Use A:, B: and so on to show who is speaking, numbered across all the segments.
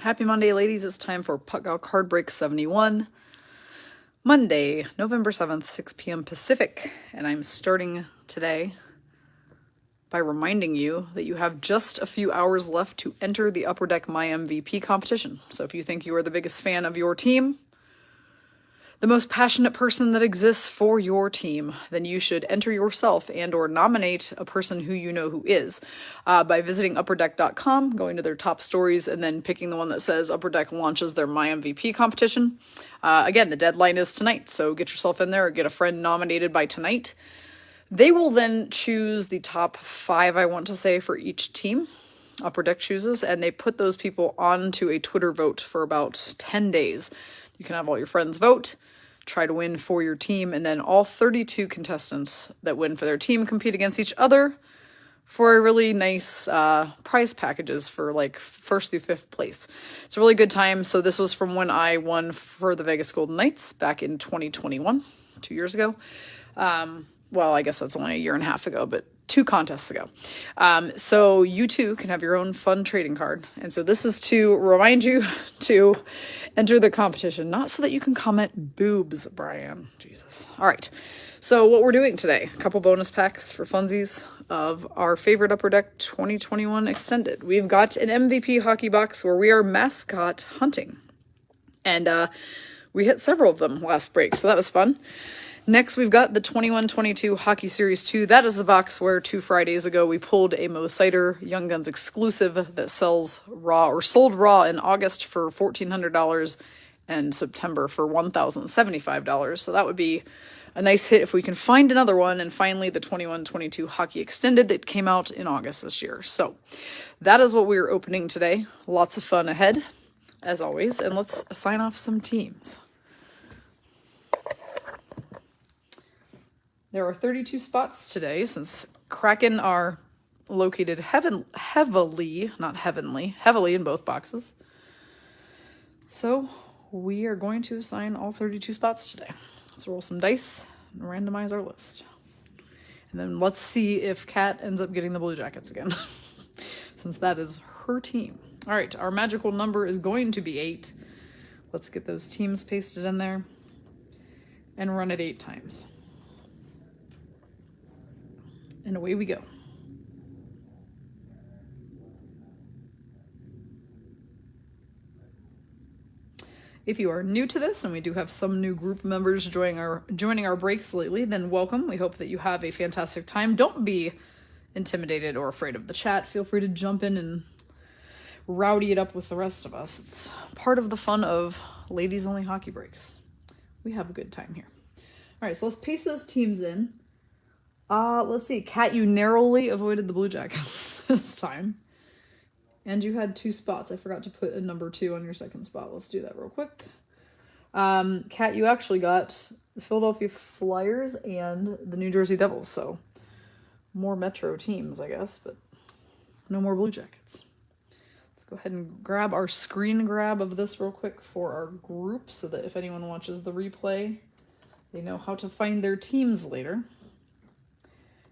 A: Happy Monday, ladies. It's time for Puckgal Card Break 71. Monday, November 7th, 6 p.m. Pacific. And I'm starting today by reminding you that you have just a few hours left to enter the Upper Deck My MVP competition. So if you think you are the biggest fan of your team, the most passionate person that exists for your team, then you should enter yourself and or nominate a person who you know who is by visiting upperdeck.com, going to their top stories, and then picking the one that says Upper Deck launches their My MVP competition. Again, the deadline is tonight, so get yourself in there or get a friend nominated by tonight. They will then choose the top 5, I want to say, for each team. Upper Deck chooses, and they put those people onto a Twitter vote for about 10 days. You can have all your friends vote, try to win for your team, and then all 32 contestants that win for their team compete against each other for a really nice prize packages for like 1st through 5th place. It's a really good time. So this was from when I won for the Vegas Golden Knights back in 2021, 2 years ago. Well, I guess that's only a year and a half ago, but 2 contests ago. So you too can have your own fun trading card. And so this is to remind you to enter the competition, not so that you can comment boobs, Brian. Jesus. All right. So what we're doing today, a couple bonus packs for funsies of our favorite Upper Deck 2021 Extended. We've got an MVP hockey box where we are mascot hunting. And we hit several of them last break, so that was fun. Next, we've got the 21-22 Hockey Series 2. That is the box where 2 Fridays ago we pulled a Mo Sider Young Guns exclusive that sells raw or sold raw in August for $1,400 and September for $1,075. So that would be a nice hit if we can find another one. And finally, the 21-22 Hockey Extended that came out in August this year. So that is what we're opening today. Lots of fun ahead, as always. And let's sign off some teams. There are 32 spots today since Kraken are located heavily in both boxes. So we are going to assign all 32 spots today. Let's roll some dice and randomize our list. And then let's see if Kat ends up getting the Blue Jackets again, since that is her team. All right, our magical number is going to be 8. Let's get those teams pasted in there and run it 8 times. And away we go. If you are new to this, and we do have some new group members joining our breaks lately, then welcome. We hope that you have a fantastic time. Don't be intimidated or afraid of the chat. Feel free to jump in and rowdy it up with the rest of us. It's part of the fun of ladies only hockey breaks. We have a good time here. All right, so let's paste those teams in. Let's see. Kat, you narrowly avoided the Blue Jackets this time. And you had 2 spots. I forgot to put a number 2 on your second spot. Let's do that real quick. Kat, you actually got the Philadelphia Flyers and the New Jersey Devils. So more Metro teams, I guess, but no more Blue Jackets. Let's go ahead and grab our screen grab of this real quick for our group so that if anyone watches the replay, they know how to find their teams later.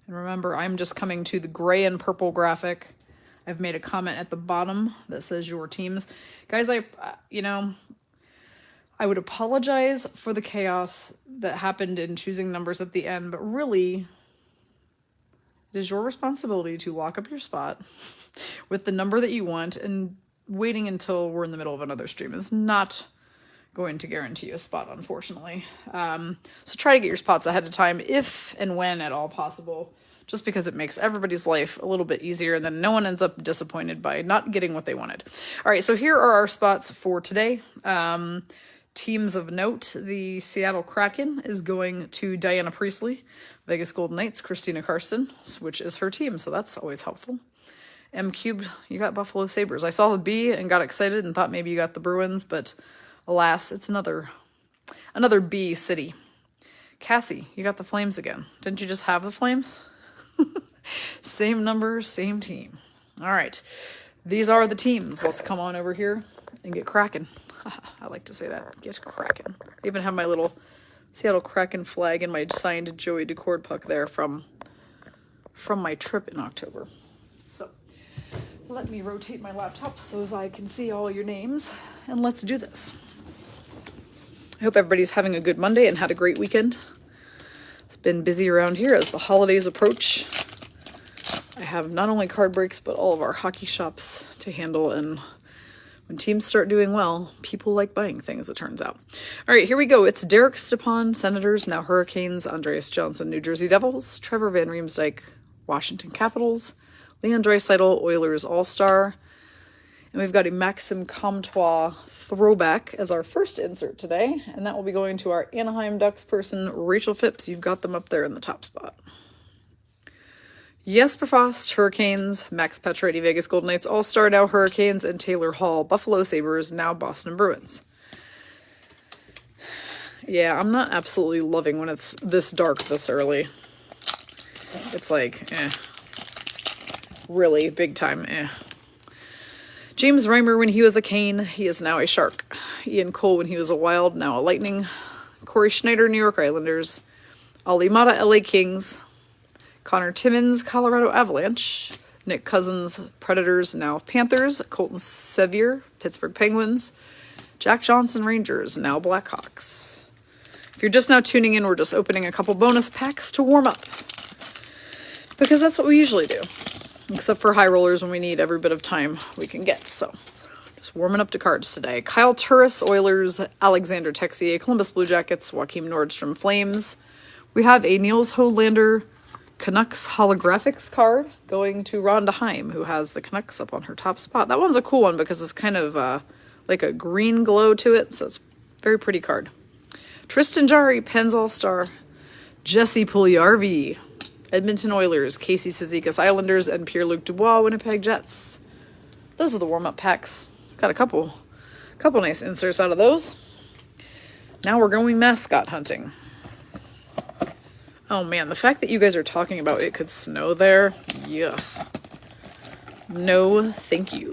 A: And remember, I'm just coming to the gray and purple graphic. I've made a comment at the bottom that says your teams. Guys, I would apologize for the chaos that happened in choosing numbers at the end, but really, it is your responsibility to lock up your spot with the number that you want, and waiting until we're in the middle of another stream is not going to guarantee you a spot, unfortunately. So try to get your spots ahead of time if and when at all possible, just because it makes everybody's life a little bit easier and then no one ends up disappointed by not getting what they wanted. All right, so here are our spots for today. Teams of note, the Seattle Kraken is going to Diana Priestley. Vegas Golden Knights, Christina Karsten, which is her team, so that's always helpful. M Cubed, you got Buffalo Sabres. I saw the B and got excited and thought maybe you got the Bruins, but alas, it's another B city. Cassie, you got the Flames again. Didn't you just have the Flames? Same number, same team. All right. These are the teams. Let's come on over here and get cracking. I like to say that. Get cracking. I even have my little Seattle Kraken flag and my signed Joey Decord puck there from my trip in October. So Let me rotate my laptop so as I can see all your names, and let's do this. I hope everybody's having a good Monday and had a great weekend. It's been busy around here as the holidays approach. I have not only card breaks, but all of our hockey shops to handle, and when teams start doing well, people like buying things, it turns out. All right, here we go. It's Derek Stepan, Senators, now Hurricanes, Andreas Johnson, New Jersey Devils, Trevor Van Riemsdyk, Washington Capitals, Leon Draisaitl, Oilers All-Star, and we've got a Maxim Comtois throwback as our first insert today, and that will be going to our Anaheim Ducks person, Rachel Phipps. You've got them up there in the top spot. Jesper Fast, Hurricanes, Max Pacioretty, Vegas Golden Knights All-Star, now Hurricanes, and Taylor Hall, Buffalo Sabres, now Boston Bruins. Yeah, I'm not absolutely loving when it's this dark this early. It's like, really, big time, James Reimer when he was a Cane, he is now a Shark. Ian Cole when he was a Wild, now a Lightning. Corey Schneider, New York Islanders. Ali Mata, LA Kings. Connor Timmins, Colorado Avalanche. Nick Cousins, Predators, now Panthers. Colton Sevier, Pittsburgh Penguins. Jack Johnson, Rangers, now Blackhawks. If you're just now tuning in, we're just opening a couple bonus packs to warm up, because that's what we usually do. Except for high rollers when we need every bit of time we can get. So, just warming up to cards today. Kyle Turris, Oilers, Alexander Texier, Columbus Blue Jackets, Joakim Nordstrom, Flames. We have a Niels Holander Canucks holographics card going to Rhonda Heim, who has the Canucks up on her top spot. That one's a cool one because it's kind of like a green glow to it, so it's a very pretty card. Tristan Jarry, Pens All-Star, Jesse Puljujarvi, Edmonton Oilers, Casey Cizikas Islanders, and Pierre-Luc Dubois, Winnipeg Jets. Those are the warm-up packs. Got a couple nice inserts out of those. Now we're going mascot hunting. Oh man, the fact that you guys are talking about it could snow there, yeah. No, thank you.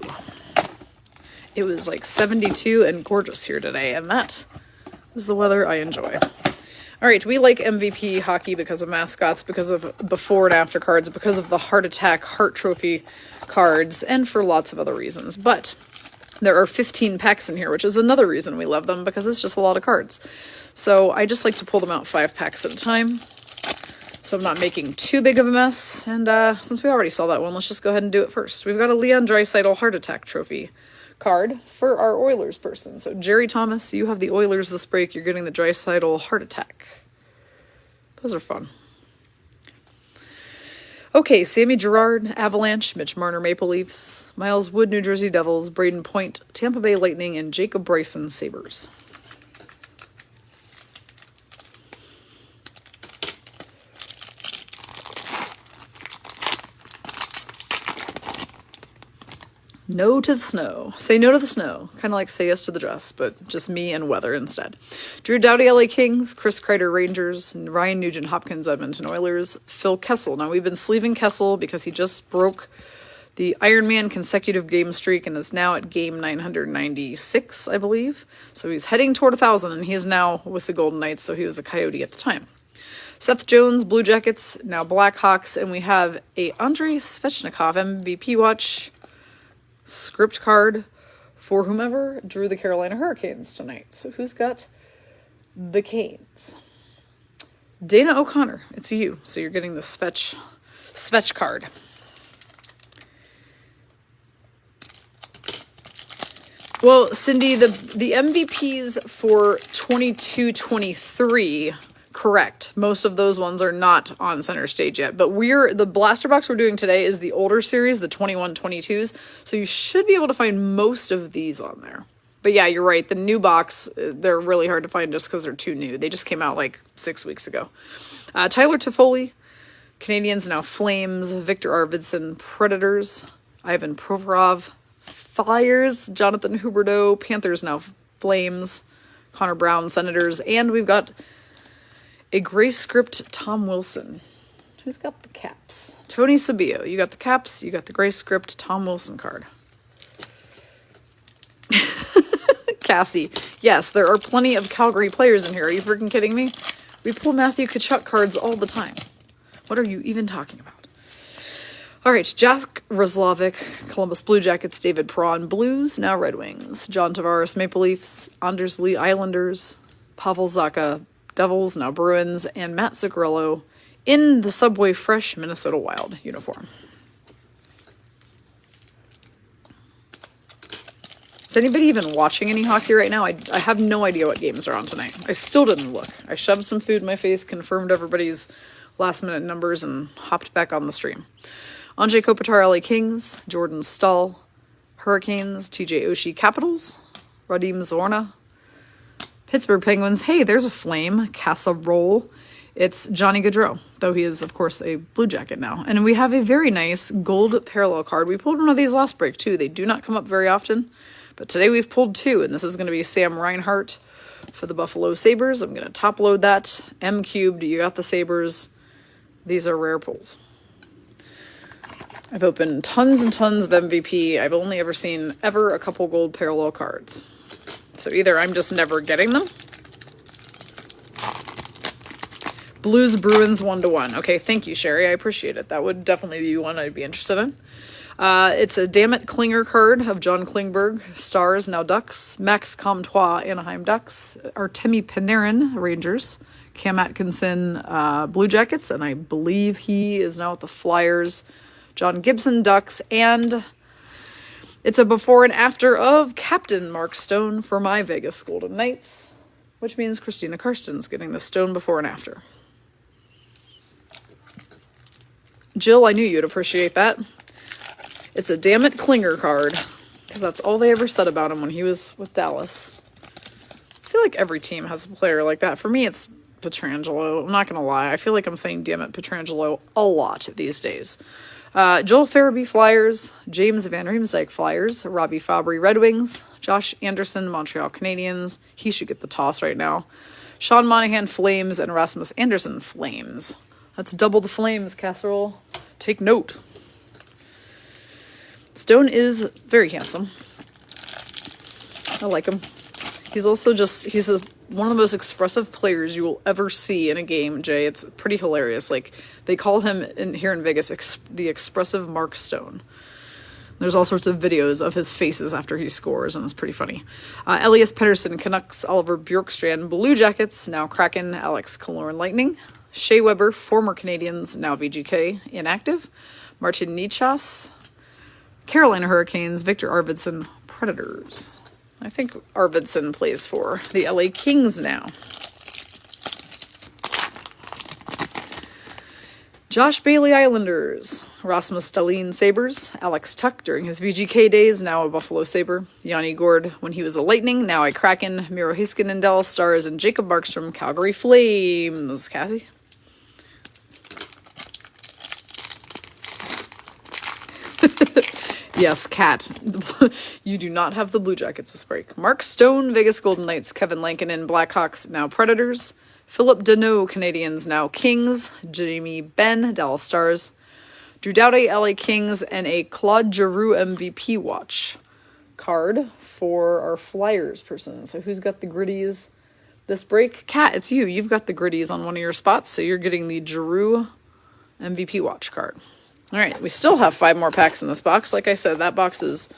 A: It was like 72 and gorgeous here today, and that is the weather I enjoy. All right, we like MVP hockey because of mascots, because of before and after cards, because of the Heart Attack, Hart Trophy cards, and for lots of other reasons. But there are 15 packs in here, which is another reason we love them, because it's just a lot of cards. So I just like to pull them out 5 packs at a time, so I'm not making too big of a mess. And since we already saw that one, let's just go ahead and do it first. We've got a Leon Draisaitl Heart Attack Trophy card for our Oilers person. So Jerry Thomas, you have the Oilers this break. You're getting the Draisaitl Heart Attack. Those are fun. Okay, Sammy Girard, Avalanche, Mitch Marner, Maple Leafs, Miles Wood, New Jersey Devils, Braden Point, Tampa Bay Lightning, and Jacob Bryson, Sabres. No to the snow. Say no to the snow. Kind of like say yes to the dress, but just me and weather instead. Drew Doughty, LA Kings. Chris Kreider, Rangers. And Ryan Nugent-Hopkins, Edmonton Oilers. Phil Kessel. Now, we've been sleeving Kessel because he just broke the Ironman consecutive game streak and is now at game 996, I believe. So he's heading toward 1,000, and he is now with the Golden Knights, though he was a Coyote at the time. Seth Jones, Blue Jackets, now Blackhawks. And we have a Andrei Svechnikov MVP watch script card for whomever drew the Carolina Hurricanes tonight. So who's got the Canes? Dana O'Connor, it's you. So you're getting the Svech card. Well, Cindy, the MVPs for 22-23, correct. Most of those ones are not on center stage yet, but the blaster box we're doing today is the older series, the 21-22s, so you should be able to find most of these on there. But yeah, you're right, the new box, they're really hard to find just because they're too new. They just came out like 6 weeks ago. Tyler Toffoli, Canadians, now Flames, Victor Arvidsson, Predators, Ivan Provorov, Flyers, Jonathan Huberdeau, Panthers, now Flames, Connor Brown, Senators, and we've got a gray script Tom Wilson. Who's got the Caps? Tony Sabio. You got the Caps. You got the gray script Tom Wilson card. Cassie. Yes, there are plenty of Calgary players in here. Are you freaking kidding me? We pull Matthew Tkachuk cards all the time. What are you even talking about? All right, Jack Roslovic, Columbus Blue Jackets, David Perron, Blues, now Red Wings, John Tavares, Maple Leafs, Anders Lee, Islanders, Pavel Zacha, Devils, now Bruins, and Matt Zuccarello in the Subway Fresh Minnesota Wild uniform. Is anybody even watching any hockey right now? I have no idea what games are on tonight. I still didn't look. I shoved some food in my face, confirmed everybody's last-minute numbers, and hopped back on the stream. Anze Kopitar, LA Kings, Jordan Stahl, Hurricanes, TJ Oshie, Capitals, Radim Zorna, Pittsburgh Penguins. Hey, there's a flame. Casserole. It's Johnny Gaudreau, though he is, of course, a Blue Jacket now. And we have a very nice gold parallel card. We pulled one of these last break, too. They do not come up very often, but today we've pulled two, and this is going to be Sam Reinhart for the Buffalo Sabres. I'm going to top load that. M cubed, you got the Sabres. These are rare pulls. I've opened tons and tons of MVP. I've only ever seen a couple gold parallel cards. So either I'm just never getting them. Blues Bruins 1-1. Okay, thank you, Sherry. I appreciate it. That would definitely be one I'd be interested in. It's a Dammit Klinger card of John Klingberg. Stars, now Ducks. Max Comtois, Anaheim Ducks. Artemi Panarin, Rangers. Cam Atkinson, Blue Jackets. And I believe he is now at the Flyers. John Gibson, Ducks, and it's a before and after of Captain Mark Stone for my Vegas Golden Knights, which means Christina Karsten's getting the Stone before and after. Jill, I knew you'd appreciate that. It's a Dammit Klinger card, because that's all they ever said about him when he was with Dallas. I feel like every team has a player like that. For me, it's Pietrangelo. I'm not going to lie. I feel like I'm saying Dammit Pietrangelo a lot these days. Joel Farabee, Flyers. James Van Riemsdyk, Flyers. Robbie Fabry, Red Wings. Josh Anderson, Montreal Canadiens. He should get the toss right now. Sean Monahan, Flames. And Rasmus Anderson, Flames. That's double the Flames, Casserole. Take note. Stone is very handsome. I like him. He's also he's one of the most expressive players you will ever see in a game, Jay. It's pretty hilarious. Like, they call him here in Vegas the expressive Mark Stone. There's all sorts of videos of his faces after he scores, and it's pretty funny. Elias Pettersson, Canucks. Oliver Bjorkstrand, Blue Jackets, now Kraken. Alex Killorn, Lightning. Shea Weber, former Canadians, now VGK, inactive. Martin Nichas, Carolina Hurricanes. Victor Arvidsson, Predators. I think Arvidsson plays for the LA Kings now. Josh Bailey, Islanders. Rasmus Dahlin, Sabres. Alex Tuck during his VGK days, now a Buffalo Sabre. Yanni Gord when he was a Lightning, now a Kraken. Miro Heiskanen, Dallas Stars. And Jacob Markstrom, Calgary Flames. Cassie? Yes, Cat. You do not have the Blue Jackets this break. Mark Stone, Vegas Golden Knights. Kevin Lankinen, Blackhawks, now Predators. Philip Deneau, Canadians, now Kings. Jamie Benn, Dallas Stars. Drew Doughty, LA Kings. And a Claude Giroux MVP watch card for our Flyers person. So who's got the gritties this break? Cat, it's you. You've got the gritties on one of your spots, so you're getting the Giroux MVP watch card. All right, we still have 5 more packs in this box. Like I said, that box is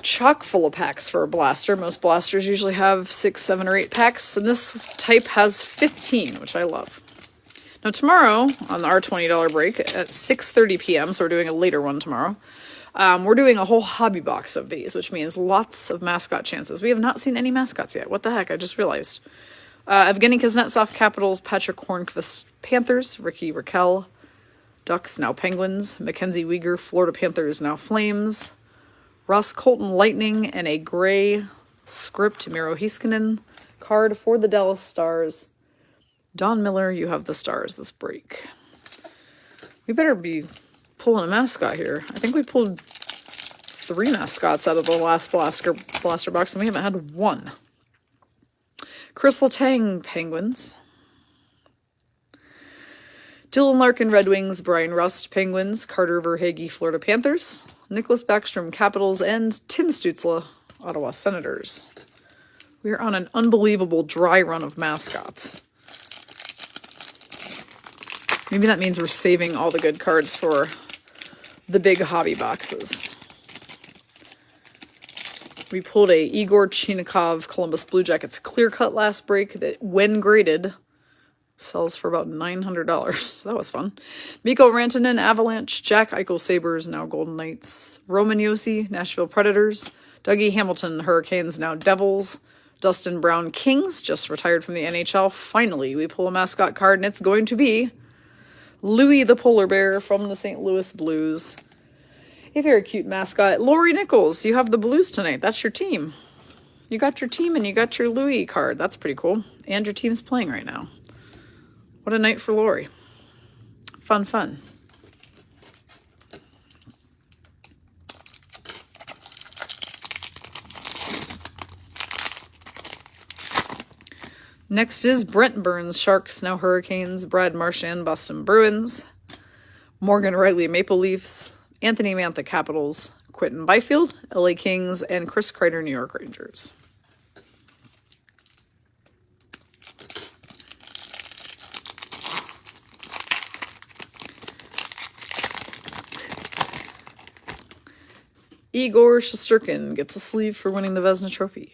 A: chock full of packs for a blaster. Most blasters usually have 6, 7, or 8 packs, and this type has 15, which I love. Now tomorrow, on our $20 break at 6:30 p.m., so we're doing a later one tomorrow, we're doing a whole hobby box of these, which means lots of mascot chances. We have not seen any mascots yet. What the heck? I just realized. Evgeny Kuznetsov, Capitals. Patrick Hornqvist, Panthers. Ricky Raquel, Ducks, now Penguins. Mackenzie Weegar, Florida Panthers, now Flames. Ross Colton, Lightning, and a gray script Miro Heiskanen card for the Dallas Stars. Don Miller, you have the Stars this break. We better be pulling a mascot here. I think we pulled 3 mascots out of the last blaster box, and we haven't had one. Chris Letang, Penguins. Dylan Larkin, Red Wings. Brian Rust, Penguins. Carter Verhaeghe, Florida Panthers. Nicholas Backstrom, Capitals. And Tim Stützle, Ottawa Senators. We're on an unbelievable dry run of mascots. Maybe that means we're saving all the good cards for the big hobby boxes. We pulled a Igor Chinakhov Columbus Blue Jackets clear cut last break that, when graded, sells for about $900. So that was fun. Mikko Rantanen Avalanche, Jack Eichel Sabres, now Golden Knights, Roman Josi Nashville Predators, Dougie Hamilton Hurricanes, now Devils, Dustin Brown Kings, just retired from the NHL. Finally, we pull a mascot card, and it's going to be Louie the Polar Bear from the St. Louis Blues. A very cute mascot. Lori Nichols, you have the Blues tonight. That's your team. You got your team and you got your Louie card. That's pretty cool. And your team's playing right now. What a night for Lori. Fun, fun. Next is Brent Burns, Sharks, now Hurricanes, Brad Marchand, Boston Bruins, Morgan Riley, Maple Leafs, Anthony Mantha, Capitals, Quentin Byfield, LA Kings, and Chris Kreider, New York Rangers. Igor Shesterkin gets a sleeve for winning the Vezina Trophy.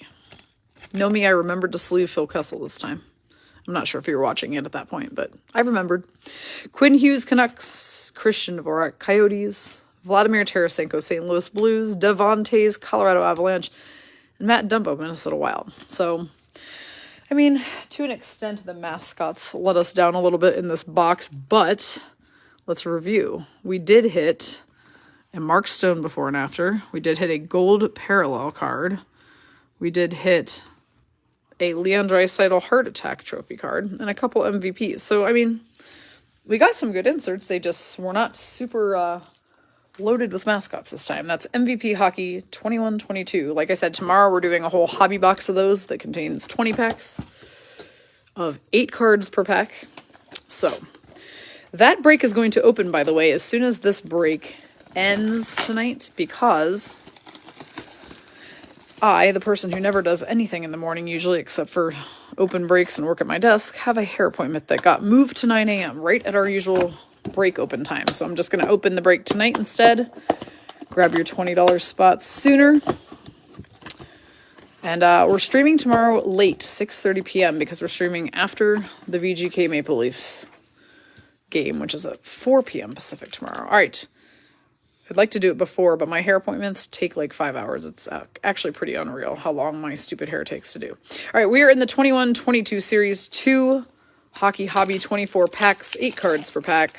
A: Know me, I remembered to sleeve Phil Kessel this time. I'm not sure if you were watching it at that point, but I remembered. Quinn Hughes, Canucks, Christian Dvorak, Coyotes, Vladimir Tarasenko, St. Louis Blues, Devontae's, Colorado Avalanche, and Matt Dumbo, Minnesota Wild. So, I mean, to an extent, the mascots let us down a little bit in this box, but let's review. We did hit a Mark Stone before and after. We did hit a gold parallel card. We did hit a Leon Draisaitl Heart Attack trophy card and a couple MVPs. So, I mean, we got some good inserts. They just were not super loaded with mascots this time. That's MVP Hockey 21-22. Like I said, tomorrow we're doing a whole hobby box of those that contains 20 packs of 8 cards per pack. So, that break is going to open, by the way, as soon as this break ends tonight, because I, the person who never does anything in the morning usually except for open breaks and work at my desk, have a hair appointment that got moved to 9 a.m. right at our usual break open time. So I'm just going to open the break tonight instead. Grab your $20 spots sooner. And we're streaming tomorrow late, 6:30 p.m. because we're streaming after the VGK Maple Leafs game, which is at 4 p.m. Pacific tomorrow. All right. I'd like to do it before, but my hair appointments take like 5 hours. It's actually pretty unreal how long my stupid hair takes to do. All right, we are in the 21-22 series, 2 Hockey Hobby 24 packs, 8 cards per pack.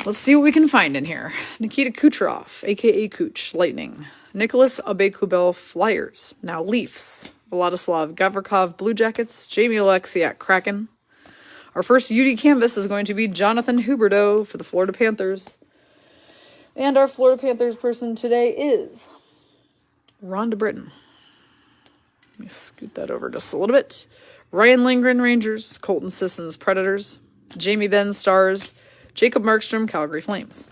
A: Let's see what we can find in here. Nikita Kucherov, a.k.a. Kuch, Lightning. Nicholas Aube-Kubel, Flyers, now Leafs. Vladislav Gavrikov, Blue Jackets. Jamie Oleksiak, Kraken. Our first UD canvas is going to be Jonathan Huberdeau for the Florida Panthers. And our Florida Panthers person today is Rhonda Britton. Let me scoot that over just a little bit. Ryan Lindgren, Rangers. Colton Sissons, Predators. Jamie Benn, Stars. Jacob Markstrom, Calgary Flames.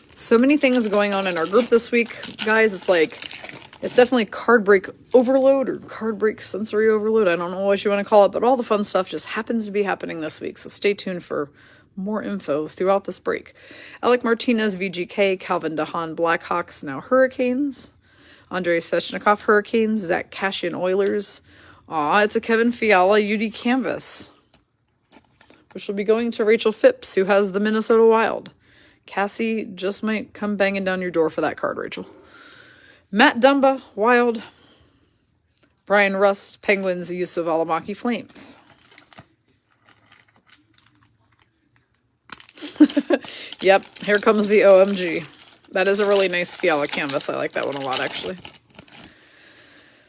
A: So many things going on in our group this week, guys. It's definitely card break overload or card break sensory overload. I don't know what you want to call it, but all the fun stuff just happens to be happening this week. So stay tuned for more info throughout this break. Alec Martinez, VGK, Calvin DeHaan, Blackhawks, now Hurricanes. Andrei Svechnikov, Hurricanes. Zach Cashian, Oilers. Aw, it's a Kevin Fiala UD canvas, which will be going to Rachel Phipps, who has the Minnesota Wild. Cassie just might come banging down your door for that card, Rachel. Matt Dumba, Wild. Brian Rust, Penguins, Yusuf Alamaki, Flames. Yep, here comes the OMG. That is a really nice Fiala canvas. I like that one a lot, actually.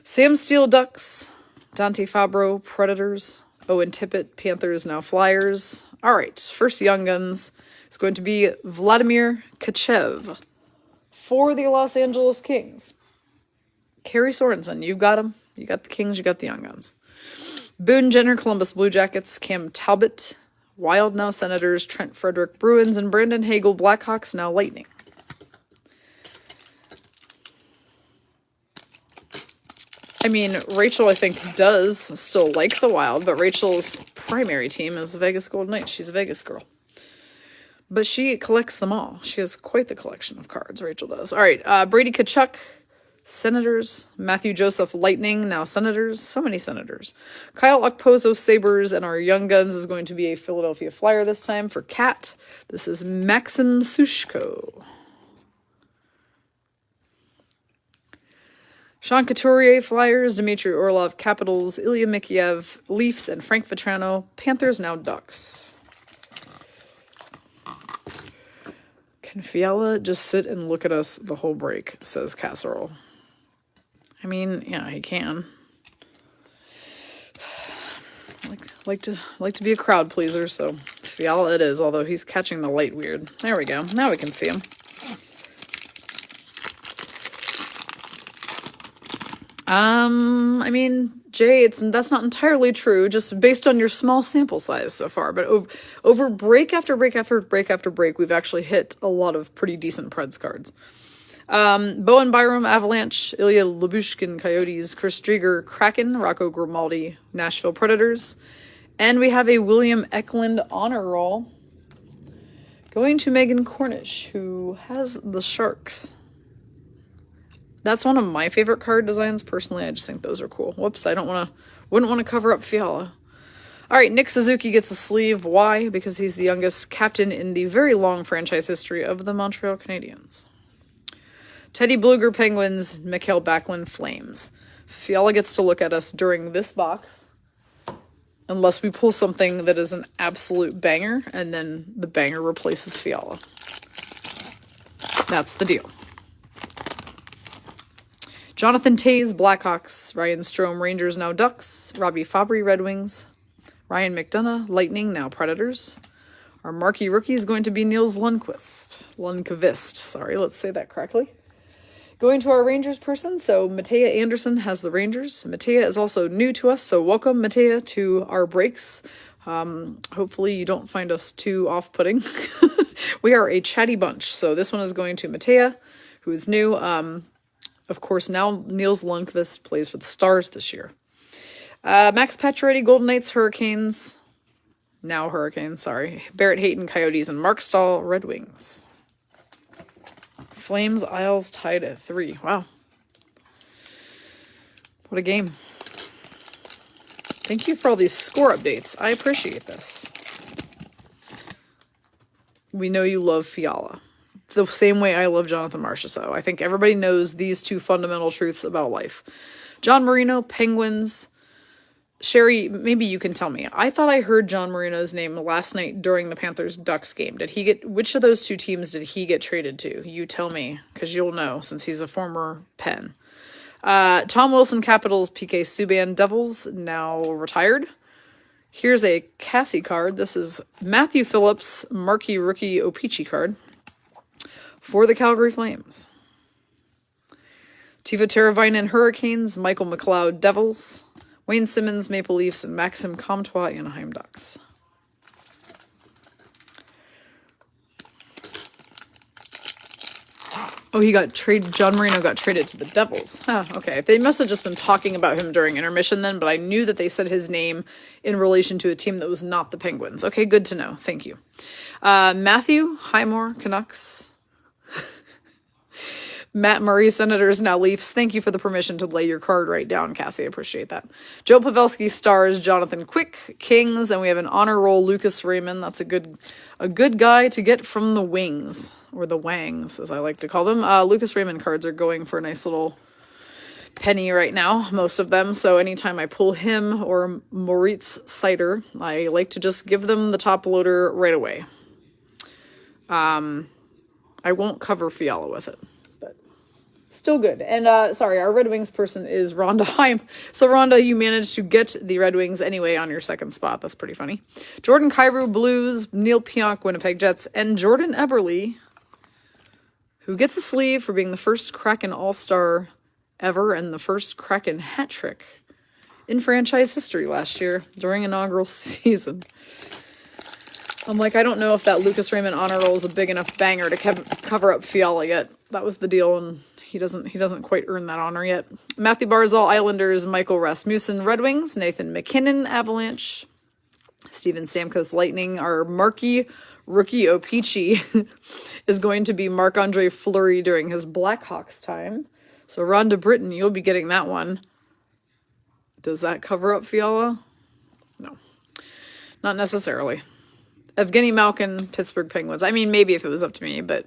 A: Sam Steele, Ducks. Dante Fabro, Predators. Owen Tippett, Panthers, now Flyers. All right, first Young Guns is going to be Vladimir Tkachev for the Los Angeles Kings. Kerry Sorensen, you've got them. You got the Kings, you got the Young Guns. Boone Jenner, Columbus Blue Jackets. Cam Talbot, Wild, now Senators. Trent Frederick, Bruins. And Brandon Hagel, Blackhawks, now Lightning. I mean, Rachel, I think, does still like the Wild, but Rachel's primary team is the Vegas Golden Knights. She's a Vegas girl. But she collects them all. She has quite the collection of cards, Rachel does. All right, Brady Tkachuk, Senators. Matthew Joseph, Lightning, now Senators. So many Senators. Kyle Okposo, Sabres, and our Young Guns is going to be a Philadelphia Flyer this time for Cat. This is Maxim Sushko. Sean Couturier, Flyers. Dmitry Orlov, Capitals. Ilya Mikheyev, Leafs, and Frank Vetrano, Panthers, now Ducks. Can Fiala just sit and look at us the whole break, says Casserole. I mean, yeah, he can. Like to be a crowd pleaser, so Fiala it is, although he's catching the light weird. There we go. Now we can see him. I mean, Jay, that's not entirely true, just based on your small sample size so far. But over break after break after break after break, we've actually hit a lot of pretty decent Preds cards. Bowen Byram, Avalanche. Ilya Lyubushkin, Coyotes. Chris Drieger, Kraken. Rocco Grimaldi, Nashville Predators. And we have a William Eklund honor roll going to Megan Cornish, who has the Sharks. That's one of my favorite card designs. Personally, I just think those are cool. Whoops, wouldn't want to cover up Fiala. All right, Nick Suzuki gets a sleeve. Why? Because he's the youngest captain in the very long franchise history of the Montreal Canadiens. Teddy Bluger, Penguins. Mikhail Backlund, Flames. Fiala gets to look at us during this box, unless we pull something that is an absolute banger, and then the banger replaces Fiala. That's the deal. Jonathan Toews, Blackhawks. Ryan Strome, Rangers, now Ducks. Robbie Fabry, Red Wings. Ryan McDonough, Lightning, now Predators. Our marquee rookie is going to be Niels Lundqvist. Sorry, let's say that correctly. Going to our Rangers person, so Matea Anderson has the Rangers. Matea is also new to us, so welcome, Matea, to our breaks. Hopefully you don't find us too off-putting. We are a chatty bunch, so this one is going to Matea, who is new. Of course, now Niels Lundqvist plays for the Stars this year. Max Pacioretty, Golden Knights, Hurricanes. Now Hurricanes, sorry. Barrett Hayton, Coyotes, and Mark Stahl, Red Wings. Flames, Isles tied at 3. Wow. What a game. Thank you for all these score updates. I appreciate this. We know you love Fiala. The same way I love Jonathan Marchessault. I think everybody knows these two fundamental truths about life. John Marino, Penguins. Sherry, maybe you can tell me. I thought I heard John Marino's name last night during the Panthers-Ducks game. Which of those two teams did he get traded to? You tell me, because you'll know, since he's a former Pen. Tom Wilson, Capitals. PK Subban, Devils, now retired. Here's a Cassie card. This is Matthew Phillips, marquee rookie O-Pee-Chee card for the Calgary Flames. Teuvo Teravainen, Hurricanes. Michael McLeod, Devils. Wayne Simmons, Maple Leafs, and Maxim Comtois, Anaheim Ducks. Oh, John Marino got traded to the Devils. Huh, okay. They must have just been talking about him during intermission then, but I knew that they said his name in relation to a team that was not the Penguins. Okay, good to know. Thank you. Matthew Highmore, Canucks. Matt Murray, Senators, now Leafs. Thank you for the permission to lay your card right down, Cassie. I appreciate that. Joe Pavelski, Stars. Jonathan Quick, Kings. And we have an honor roll, Lucas Raymond. That's a good guy to get from the Wings, or the Wangs, as I like to call them. Lucas Raymond cards are going for a nice little penny right now, most of them. So anytime I pull him or Moritz Seider, I like to just give them the top loader right away. I won't cover Fiala with it. Still good. And sorry, our Red Wings person is Rhonda Heim. So Rhonda, you managed to get the Red Wings anyway on your second spot. That's pretty funny. Jordan Kyrou, Blues. Neil Pionk, Winnipeg Jets. And Jordan Eberle, who gets a sleeve for being the first Kraken All-Star ever and the first Kraken hat trick in franchise history last year during inaugural season. I'm like, I don't know if that Lucas Raymond honor roll is a big enough banger to cover up Fiala yet. That was the deal, and He doesn't quite earn that honor yet. Matthew Barzal, Islanders. Michael Rasmussen, Red Wings. Nathan McKinnon, Avalanche. Steven Stamkos, Lightning. Our marquee rookie O-Pee-Chee is going to be Marc-Andre Fleury during his Blackhawks time. So Rhonda Britton, you'll be getting that one. Does that cover up Fiala? No, not necessarily. Evgeny Malkin, Pittsburgh Penguins. I mean, maybe if it was up to me, but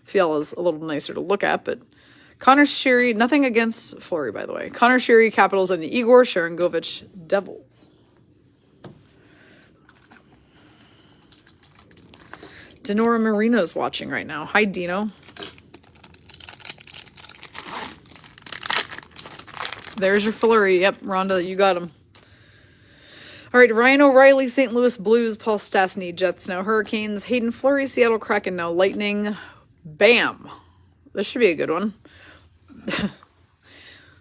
A: Fiala's a little nicer to look at. But Connor Sheary, nothing against Fleury, by the way. Connor Sheary, Capitals, and Igor Sharangovich, Devils. Denora Marino's watching right now. Hi, Dino. There's your Fleury. Yep, Rhonda, you got him. All right, Ryan O'Reilly, St. Louis Blues. Paul Stastny, Jets, now Hurricanes. Hayden Fleury, Seattle Kraken, now Lightning. Bam. This should be a good one.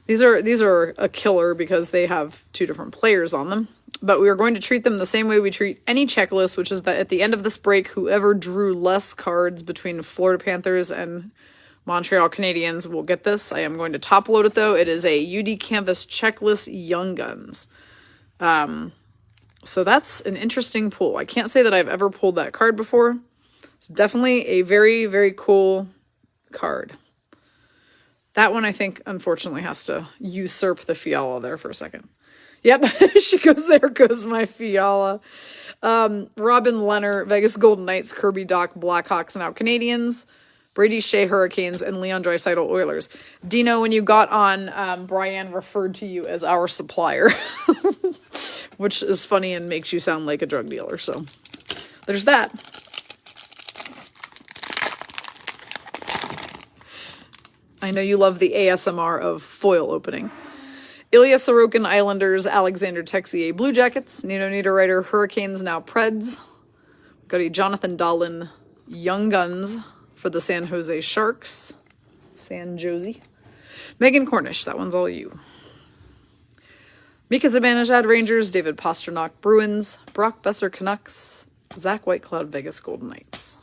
A: These are a killer because they have two different players on them. But we are going to treat them the same way we treat any checklist, which is that at the end of this break, whoever drew less cards between Florida Panthers and Montreal Canadiens will get this. I am going to top load it, though. It is a UD Canvas Checklist Young Guns. So that's an interesting pull. I can't say that I've ever pulled that card before. It's definitely a very, very cool card. That one, I think, unfortunately, has to usurp the Fiala there for a second. Yep, she goes, there goes my Fiala. Robin Leonard, Vegas Golden Knights, Kirby Dach, Blackhawks, now Canadians. Brady Shea, Hurricanes, and Leon Draisaitl, Oilers. Dino, when you got on, Brian referred to you as our supplier. Which is funny and makes you sound like a drug dealer. So there's that. I know you love the ASMR of foil opening. Ilya Sorokin, Islanders. Alexander Texier, Blue Jackets. Nino Niederreiter, Hurricanes, now Preds. Got a Jonathan Dahlin, Young Guns for the San Jose Sharks. San Jose. Megan Cornish, that one's all you. Mika Zibanejad, Rangers. David Pastrnak, Bruins. Brock Besser, Canucks. Zach Whitecloud, Vegas Golden Knights.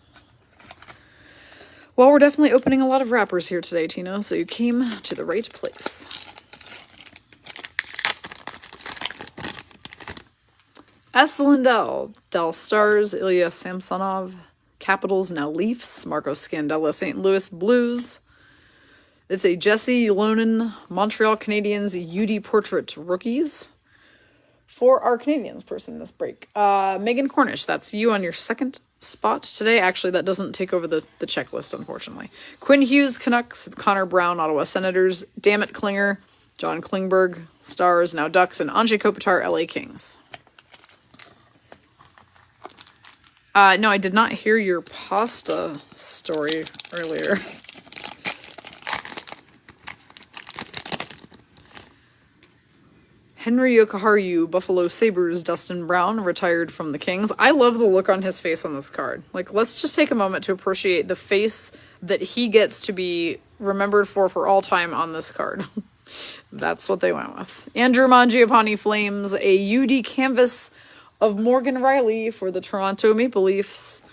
A: Well, we're definitely opening a lot of wrappers here today, Tino, so you came to the right place. S. Lindell, Dallas Stars. Ilya Samsonov, Capitals, now Leafs. Marco Scandella, St. Louis Blues. It's a Jesse Lonen, Montreal Canadiens UD Portrait Rookies for our Canadiens person this break. Megan Cornish, that's you on your second spot today. Actually, that doesn't take over the checklist, unfortunately. Quinn Hughes, Canucks. Connor Brown, Ottawa Senators. Dammit Klinger, John Klingberg, Stars, now Ducks. And Anze Kopitar, LA Kings. No, I did not hear your pasta story earlier. Henry Yokoharu, Buffalo Sabres, Dustin Brown, retired from the Kings. I love the look on his face on this card. Like, let's just take a moment to appreciate the face that he gets to be remembered for all time on this card. That's what they went with. Andrew Mangiapane, Flames, a UD canvas of Morgan Riley for the Toronto Maple Leafs.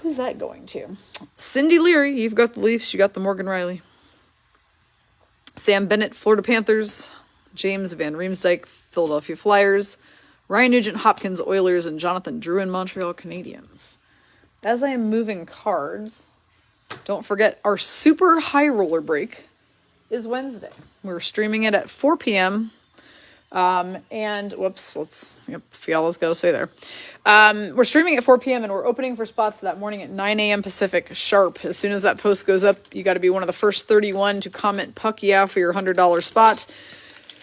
A: Who's that going to? Cindy Leary, you've got the Leafs, you got the Morgan Riley. Sam Bennett, Florida Panthers. James Van Riemsdyk, Philadelphia Flyers. Ryan Nugent-Hopkins, Oilers. And Jonathan Drouin, Montreal Canadiens. As I am moving cards, don't forget our super high roller break is Wednesday. We're streaming it at 4 p.m. And whoops, Fiala's got to stay there. We're streaming at 4 p.m. and we're opening for spots that morning at 9 a.m. Pacific sharp. As soon as that post goes up, you got to be one of the first 31 to comment "Puck yeah" for your $100 spot.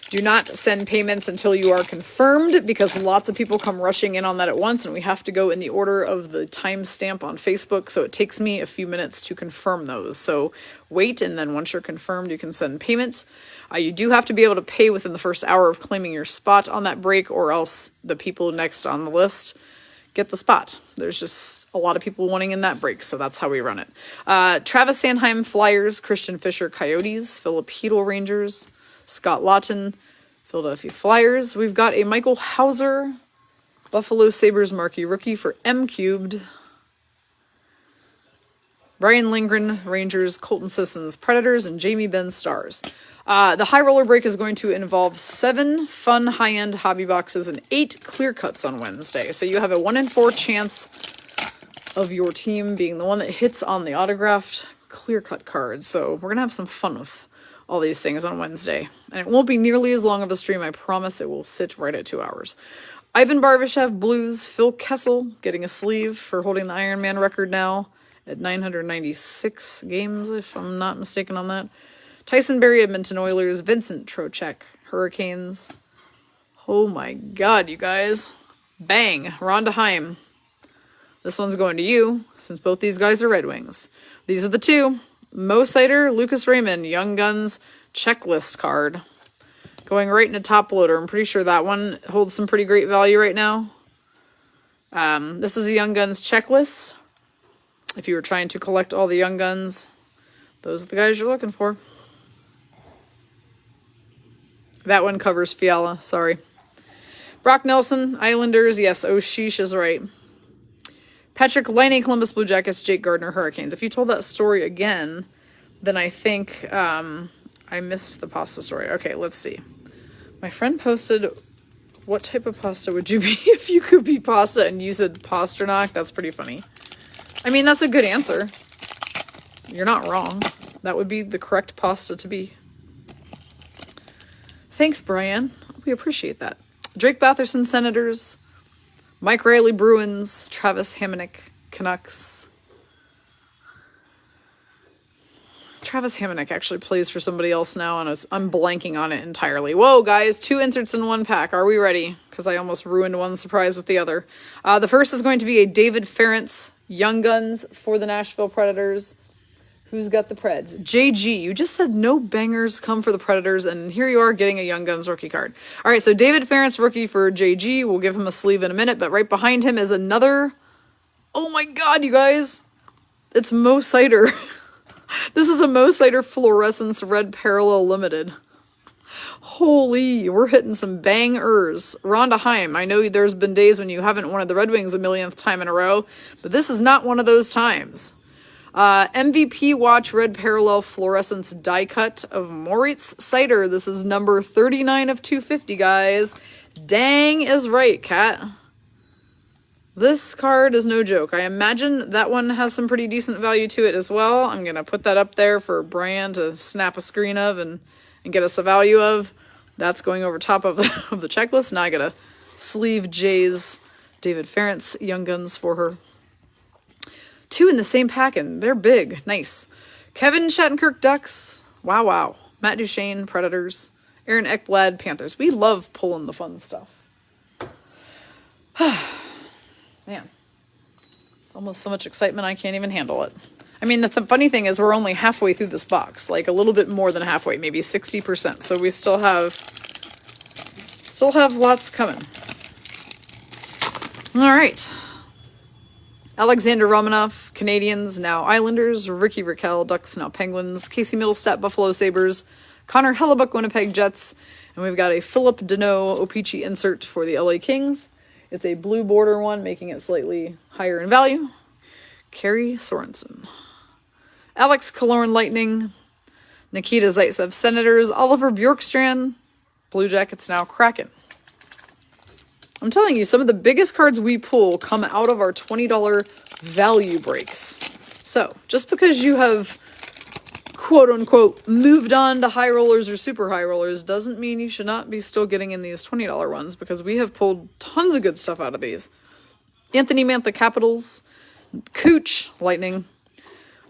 A: Do not send payments until you are confirmed, because lots of people come rushing in on that at once, and we have to go in the order of the timestamp on Facebook, so it takes me a few minutes to confirm those. So wait, and then once you're confirmed, you can send payment. You do have to be able to pay within the first hour of claiming your spot on that break, or else the people next on the list get the spot. There's just a lot of people wanting in that break, so that's how we run it. Travis Sanheim, Flyers. Christian Fisher, Coyotes. Philip Hedl, Rangers. Scott Lawton, Philadelphia Flyers. We've got a Michael Hauser, Buffalo Sabres marquee rookie for M Cubed. Brian Lindgren, Rangers, Colton Sissons, Predators, and Jamie Benn, Stars. The high roller break is going to involve 7 fun high-end hobby boxes and 8 clear cuts on Wednesday. So you have a 1 in 4 chance of your team being the one that hits on the autographed clear cut card. So we're going to have some fun with all these things on Wednesday. And it won't be nearly as long of a stream, I promise. It will sit right at 2 hours. Ivan Barbashev, Blues. Phil Kessel getting a sleeve for holding the Iron Man record now at 996 games, if I'm not mistaken on that. Tyson Barrie, Edmonton Oilers. Vincent Trocheck, Hurricanes. Oh my god, you guys. Bang. Rhonda Heim. This one's going to you, since both these guys are Red Wings. These are the 2. Mo Seider, Lucas Raymond, Young Guns checklist card. Going right into top loader. I'm pretty sure that one holds some pretty great value right now. This is a Young Guns checklist. If you were trying to collect all the Young Guns, those are the guys you're looking for. That one covers Fiala, sorry. Brock Nelson, Islanders. Yes, Oshish is right. Patrick Laine, Columbus Blue Jackets. Jake Gardner, Hurricanes. If you told that story again, then I think I missed the pasta story. Okay, let's see. My friend posted, what type of pasta would you be if you could be pasta? And you said Pasternak. That's pretty funny. I mean, that's a good answer. You're not wrong. That would be the correct pasta to be. Thanks, Brian. We appreciate that. Drake Batherson, Senators. Mike Riley, Bruins. Travis Hamonic, Canucks. Travis Hamonic actually plays for somebody else now, and I'm blanking on it entirely. Whoa, guys, 2 inserts in 1 pack. Are we ready? Because I almost ruined one surprise with the other. The first is going to be a David Ference, Young Guns for the Nashville Predators. Who's got the Preds? JG, you just said no bangers come for the Predators, and here you are getting a Young Guns rookie card. All right, so David Ference, rookie for JG. We'll give him a sleeve in a minute, but right behind him is another... Oh my god, you guys! It's Mo Seider. This is a Mo Seider Fluorescence Red Parallel Limited. Holy, we're hitting some bangers. Rhonda Heim, I know there's been days when you haven't wanted the Red Wings a millionth time in a row, but this is not one of those times. MVP Watch Red Parallel Fluorescence Die Cut of Moritz Seider. This is number 39 of 250, guys. Dang is right, Kat. This card is no joke. I imagine that one has some pretty decent value to it as well. I'm going to put that up there for Brian to snap a screen of and get us a value of. That's going over top of the checklist. Now I got to sleeve Jay's David Ference Young Guns for her. 2 in the same pack, and they're big. Nice. Kevin Shattenkirk, Ducks. Wow, wow. Matt Duchene, Predators. Aaron Ekblad, Panthers. We love pulling the fun stuff. Man. It's almost so much excitement I can't even handle it. I mean, the funny thing is we're only halfway through this box. Like, a little bit more than halfway. Maybe 60%. So we still have lots coming. All right. Alexander Romanov, Canadians, now Islanders. Ricky Raquel, Ducks, now Penguins. Casey Middlestat, Buffalo Sabres. Connor Hellebuck, Winnipeg Jets. And we've got a Philip Deneau O-Pee-Chee insert for the LA Kings. It's a blue border one, making it slightly higher in value. Carey Sorensen. Alex Killorn, Lightning. Nikita Zaitsev, Senators. Oliver Bjorkstrand, Blue Jackets, now Kraken. I'm telling you, some of the biggest cards we pull come out of our $20 value breaks. So, just because you have, quote-unquote, moved on to high rollers or super high rollers doesn't mean you should not be still getting in these $20 ones, because we have pulled tons of good stuff out of these. Anthony Mantha, Capitals. Cooch, Lightning.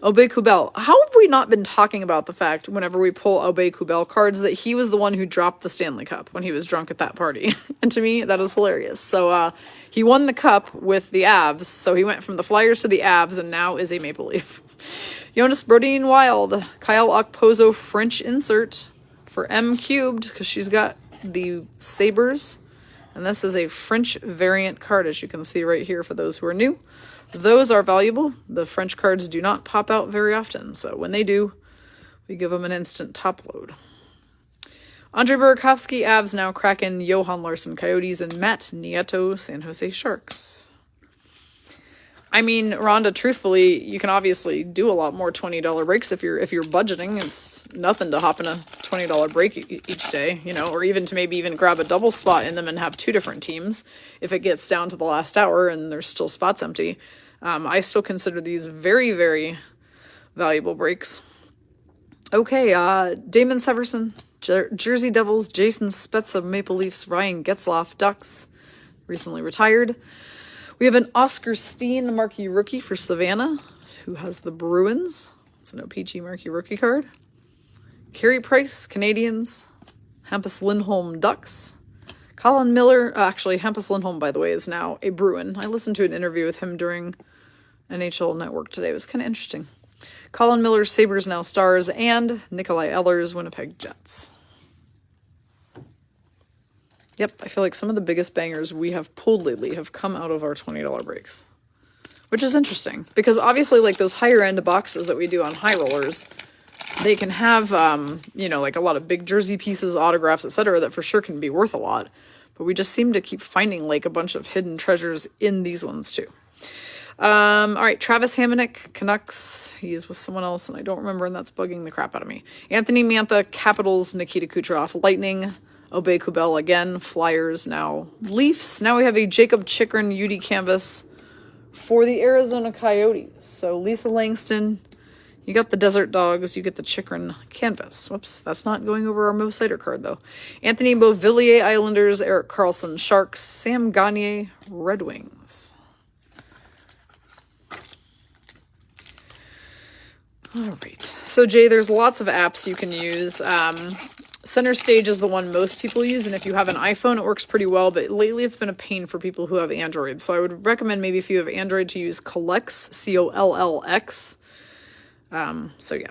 A: Aubé-Kubel. How have we not been talking about the fact, whenever we pull Aubé-Kubel cards, that he was the one who dropped the Stanley Cup when he was drunk at that party? And to me, that is hilarious. So, he won the cup with the Avs, so he went from the Flyers to the Avs, and now is a Maple Leaf. Jonas Brodin Wild. Kyle Okposo French insert for M Cubed, because she's got the Sabres. And this is a French variant card, as you can see right here for those who are new. Those are valuable. The French cards do not pop out very often, so when they do, we give them an instant top load. Andre Burakovsky, Avs, now Kraken. Johan Larsson, Coyotes, and Matt Nieto, San Jose Sharks. I mean, Rhonda, truthfully, you can obviously do a lot more $20 breaks if you're budgeting. It's nothing to hop in a $20 break each day, you know, or even to maybe even grab a double spot in them and have two different teams if it gets down to the last hour and there's still spots empty. I still consider these very, very valuable breaks. Okay, Damon Severson, Jersey Devils, Jason Spezza, Maple Leafs, Ryan Getzlaf, Ducks, recently retired. We have an Oscar Steen, the marquee rookie for Savannah, who has the Bruins. It's an OPG marquee rookie card. Carey Price, Canadians. Hampus Lindholm, Ducks. Colin Miller, actually, Hampus Lindholm, by the way, is now a Bruin. I listened to an interview with him during NHL Network today. It was kind of interesting. Colin Miller, Sabres, now Stars, and Nikolai Ehlers, Winnipeg Jets. Yep, I feel like some of the biggest bangers we have pulled lately have come out of our $20 breaks. Which is interesting, because obviously, like, those higher-end boxes that we do on high rollers, they can have, you know, like a lot of big jersey pieces, autographs, etc., that for sure can be worth a lot. But we just seem to keep finding, like, a bunch of hidden treasures in these ones, too. All right, Travis Hamonic, Canucks. He is with someone else, and I don't remember, and that's bugging the crap out of me. Anthony Mantha, Capitals, Nikita Kucherov, Lightning, Obey Kubel again, Flyers, now Leafs. Now we have a Jacob Chikrin UD canvas for the Arizona Coyotes. So Lisa Langston, you got the Desert Dogs, you get the Chikrin canvas. Whoops, that's not going over our Mo Sider card, though. Anthony Beauvillier, Islanders, Erik Karlsson, Sharks, Sam Gagner, Red Wings. All right. So, Jay, there's lots of apps you can use. Center Stage is the one most people use, and if you have an iPhone, it works pretty well, but lately it's been a pain for people who have Android. So I would recommend maybe if you have Android to use Collx, Collx. So, yeah.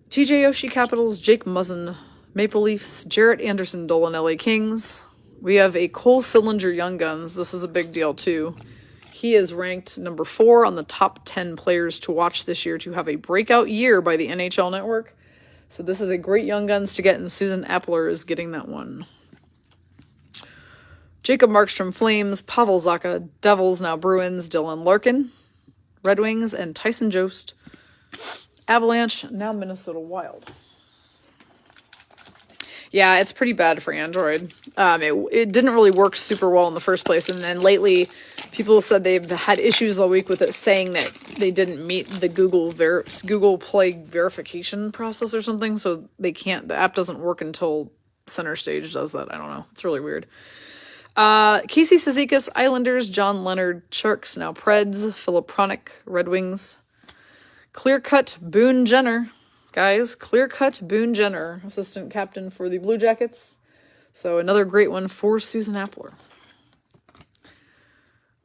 A: TJ Oshie Capitals, Jake Muzzin, Maple Leafs, Jarrett Anderson Dolan, LA Kings. We have a Cole Sillinger Young Guns. This is a big deal, too. He is ranked number 4 on the top 10 players to watch this year to have a breakout year by the NHL Network. So this is a great Young Guns to get, and Susan Appler is getting that one. Jacob Markstrom, Flames, Pavel Zacha, Devils, now Bruins, Dylan Larkin, Red Wings, and Tyson Jost, Avalanche, now Minnesota Wild. Yeah, it's pretty bad for Android. It didn't really work super well in the first place, and then lately people said they've had issues all week with it, saying that they didn't meet the Google Play verification process or something, so the app doesn't work until Center Stage does that. I don't know. It's really weird. Casey Cizikas, Islanders, John Leonard, Sharks, now Preds, Philip Pronik, Red Wings, Clear Cut, Boone Jenner. Guys, clear-cut Boone Jenner, assistant captain for the Blue Jackets. So another great one for Susan Appler.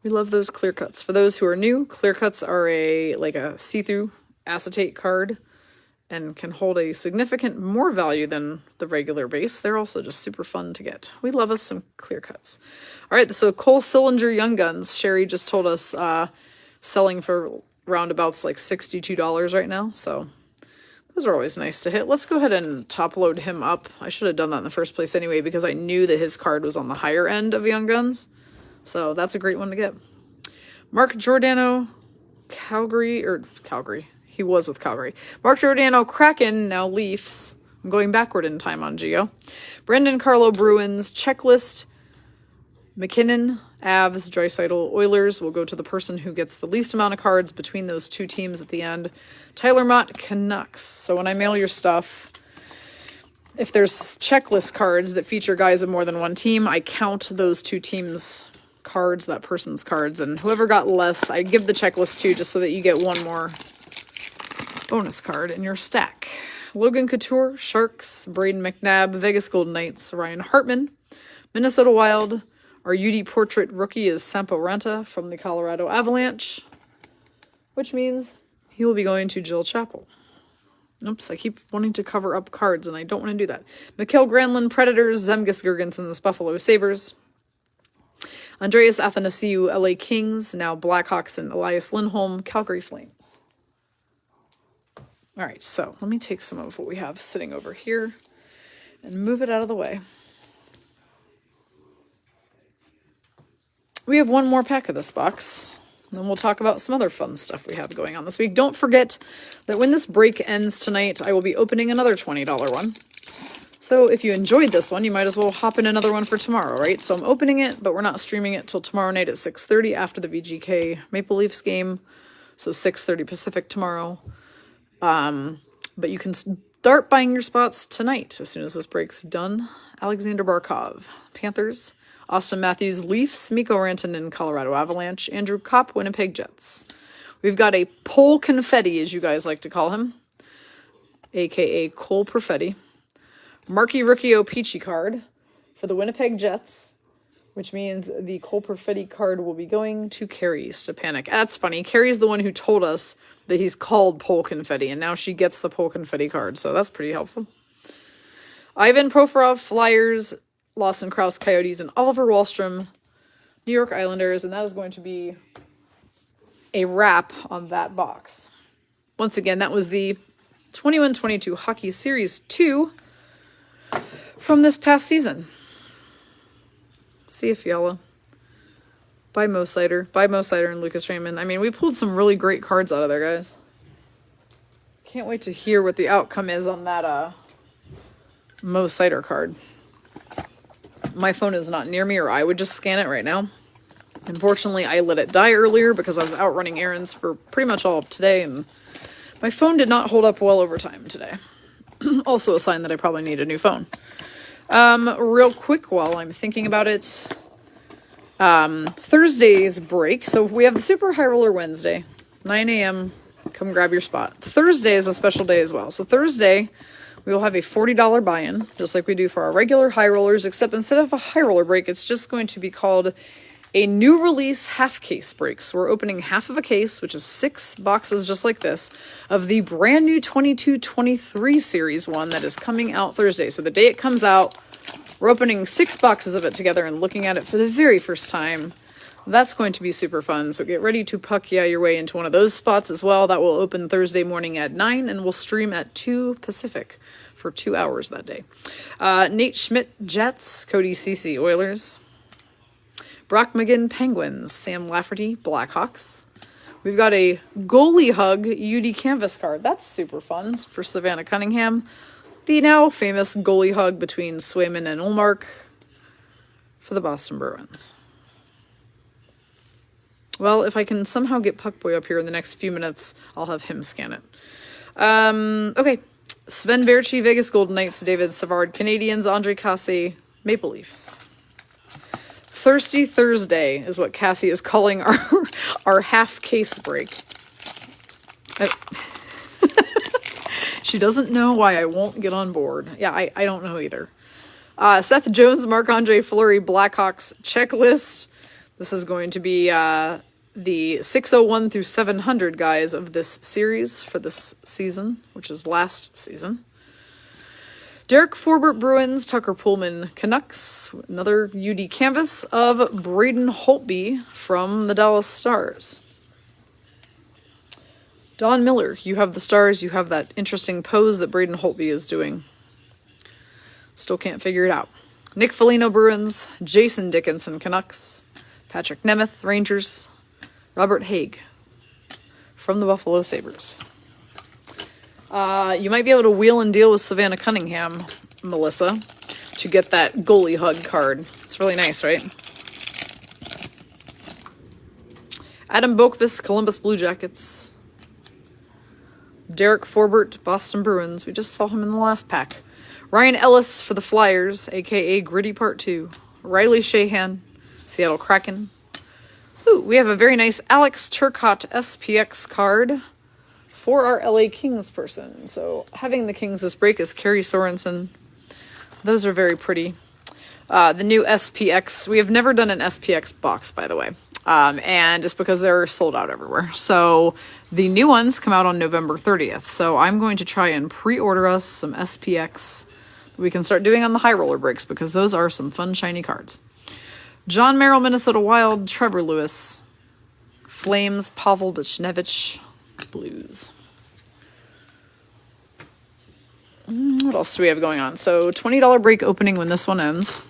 A: We love those clear cuts. For those who are new, clear cuts are like a see-through acetate card and can hold a significant more value than the regular base. They're also just super fun to get. We love us some clear cuts. All right, so Cole Sillinger Young Guns. Sherry just told us selling for roundabouts like $62 right now, so those are always nice to hit. Let's go ahead and top load him up. I should have done that in the first place anyway, because I knew that his card was on the higher end of Young Guns. So that's a great one to get. Mark Giordano, Calgary. He was with Calgary. Mark Giordano, Kraken, now Leafs. I'm going backward in time on Geo. Brendan Carlo, Bruins. Checklist, McKinnon, Avs, Draisaitl, Oilers. Will go to the person who gets the least amount of cards between those two teams at the end. Tyler Mott, Canucks. So when I mail your stuff, if there's checklist cards that feature guys of more than one team, I count those two teams' cards, that person's cards, and whoever got less, I give the checklist to, just so that you get one more bonus card in your stack. Logan Couture, Sharks, Braden McNabb, Vegas Golden Knights, Ryan Hartman, Minnesota Wild. Our UD portrait rookie is Sampo Ranta from the Colorado Avalanche, which means he will be going to Jill Chappell. Oops, I keep wanting to cover up cards, and I don't want to do that. Mikhail Granlund, Predators, Zemgus Girgensons, Buffalo Sabres. Andreas Athanasiou, LA Kings, now Blackhawks, and Elias Lindholm, Calgary Flames. All right, so let me take some of what we have sitting over here and move it out of the way. we have one more pack of this box. And then we'll talk about some other fun stuff we have going on this week. Don't forget that when this break ends tonight, I will be opening another $20 one. So if you enjoyed this one, you might as well hop in another one for tomorrow, right? So I'm opening it, but we're not streaming it till tomorrow night at 6:30 after the VGK Maple Leafs game. So 6:30 Pacific tomorrow. But you can start buying your spots tonight as soon as this break's done. Alexander Barkov, Panthers. Austin Matthews, Leafs. Mikko Rantanen, Colorado Avalanche. Andrew Kopp, Winnipeg Jets. We've got a Pole Confetti, as you guys like to call him, a.k.a. Cole Perfetti. Marky Riccio Peachy card for the Winnipeg Jets, which means the Cole Perfetti card will be going to Carrie Stepanek. That's funny. Carrie's the one who told us that he's called Pole Confetti, and now she gets the Pole Confetti card, so that's pretty helpful. Ivan Provorov, Flyers, Lawson Krause, Coyotes, and Oliver Wahlstrom, New York Islanders, and that is going to be a wrap on that box. Once again, that was the 21-22 Hockey Series 2 from this past season. See ya, Fiala. Bye, Mo Sider. Bye, Mo Sider and Lucas Raymond. I mean, we pulled some really great cards out of there, guys. Can't wait to hear what the outcome is on that Mo Sider card. My phone is not near me, or I would just scan it right now. Unfortunately, I let it die earlier because I was out running errands for pretty much all of today, and my phone did not hold up well over time today. Also a sign that I probably need a new phone. Real quick while I'm thinking about it, Thursday's break. So we have the Super High Roller Wednesday, 9 a.m. Come grab your spot. Thursday is a special day as well. So Thursday, we will have a $40 buy-in, just like we do for our regular high rollers, except instead of a high roller break, it's just going to be called a new release half case break. So we're opening half of a case, which is 6 boxes just like this, of the brand new 22-23 series one that is coming out Thursday. So the day it comes out, we're opening 6 boxes of it together and looking at it for the very first time. That's going to be super fun. So get ready to puck your way into one of those spots as well. That will open Thursday morning at 9 and we'll stream at 2 Pacific for 2 hours that day. Nate Schmidt, Jets. Cody Ceci, Oilers. Brock McGinn, Penguins. Sam Lafferty, Blackhawks. We've got a goalie hug UD Canvas card. That's super fun for Savannah Cunningham. The now famous goalie hug between Swayman and Ullmark for the Boston Bruins. Well, if I can somehow get Puckboy up here in the next few minutes, I'll have him scan it. Okay. Sven Verchi, Vegas Golden Knights. David Savard, Canadians. Andre Casse, Maple Leafs. Thirsty Thursday is what Cassie is calling our half case break. She doesn't know why I won't get on board. Yeah, I don't know either. Seth Jones, Marc-Andre Fleury, Blackhawks checklist. This is going to be the 601 through 700 guys of this series for this season, which is last season. Derek Forbort, Bruins. Tucker Pullman, Canucks. Another UD canvas of Braden Holtby from the Dallas Stars. Don Miller, you have the Stars. You have that interesting pose that Braden Holtby is doing. Still can't figure it out. Nick Foligno, Bruins. Jason Dickinson, Canucks. Patrick Nemeth, Rangers. Robert Haig from the Buffalo Sabres. You might be able to wheel and deal with Savannah Cunningham, Melissa, to get that goalie hug card. It's really nice, right? Adam Boqvist, Columbus Blue Jackets. Derek Forbort, Boston Bruins. We just saw him in the last pack. Ryan Ellis for the Flyers, a.k.a. Gritty Part 2. Riley Shahan, Seattle Kraken. Ooh, we have a very nice Alex Turcotte SPX card for our LA Kings person. So having the Kings this break is Carrie Sorensen. Those are very pretty. The new SPX. We have never done an SPX box, by the way. And it's because they're sold out everywhere. So the new ones come out on November 30th. So I'm going to try and pre-order us some SPX that we can start doing on the high roller breaks because those are some fun, shiny cards. John Merrill, Minnesota Wild. Trevor Lewis. Flames, Pavel Buchnevich, Blues. What else do we have going on? So $20 break opening when this one ends.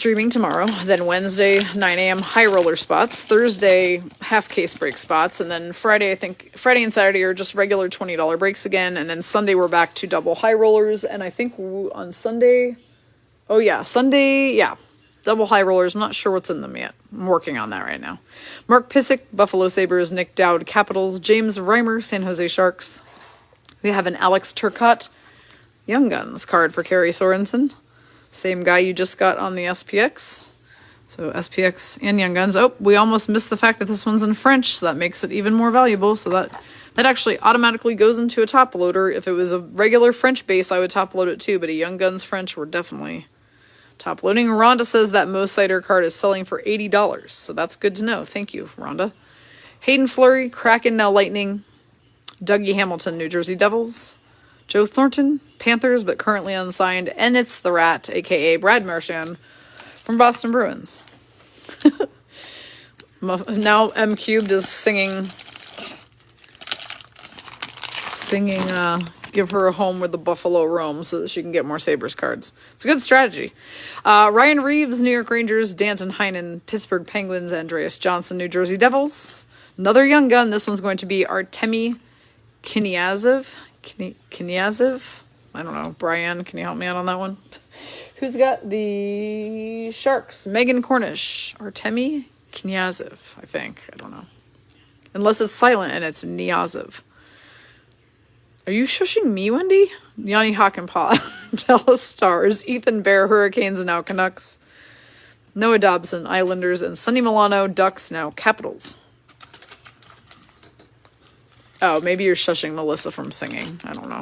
A: streaming tomorrow. Then Wednesday, 9 a.m. high roller spots. Thursday, half case break spots. And then Friday, I think Friday and Saturday are just regular $20 breaks again. And then Sunday, we're back to double high rollers. And I think on Sunday, oh yeah, Sunday, yeah, double high rollers. I'm not sure what's in them yet. I'm working on that right now. Mark Pissick, Buffalo Sabres. Nick Dowd, Capitals. James Reimer, San Jose Sharks. We have an Alex Turcotte Young Guns card for Carrie Sorensen. Same guy you just got on the SPX. So SPX and Young Guns. Oh, we almost missed the fact that this one's in French, so that makes it even more valuable. So that actually automatically goes into a top loader. If it was a regular French base, I would top load it too, but a Young Guns French, we're definitely top loading. Rhonda says that Mo Sider card is selling for $80, so that's good to know. Thank you, Rhonda. Hayden Fleury, Kraken, now Lightning. Dougie Hamilton, New Jersey Devils. Joe Thornton, Panthers, but currently unsigned. And it's the Rat, a.k.a. Brad Marchand, from Boston Bruins. Now M Cubed is singing, Give Her a Home Where the Buffalo Roam so that she can get more Sabres cards. It's a good strategy. Ryan Reeves, New York Rangers. Danton Heinen, Pittsburgh Penguins. Andreas Johnson, New Jersey Devils. Another young gun. This one's going to be Artemi Kniazev. Kniazev? I don't know. Brian, can you help me out on that one? Who's got the Sharks? Megan Cornish. Artemi Kniazev, I think. I don't know. Unless it's silent and it's Kniazev. Are you shushing me, Wendy? Yanni Hakanpää, Dallas Stars. Ethan Bear, Hurricanes, now Canucks. Noah Dobson, Islanders. And Sonny Milano, Ducks, now Capitals. Oh, maybe you're shushing Melissa from singing. I don't know.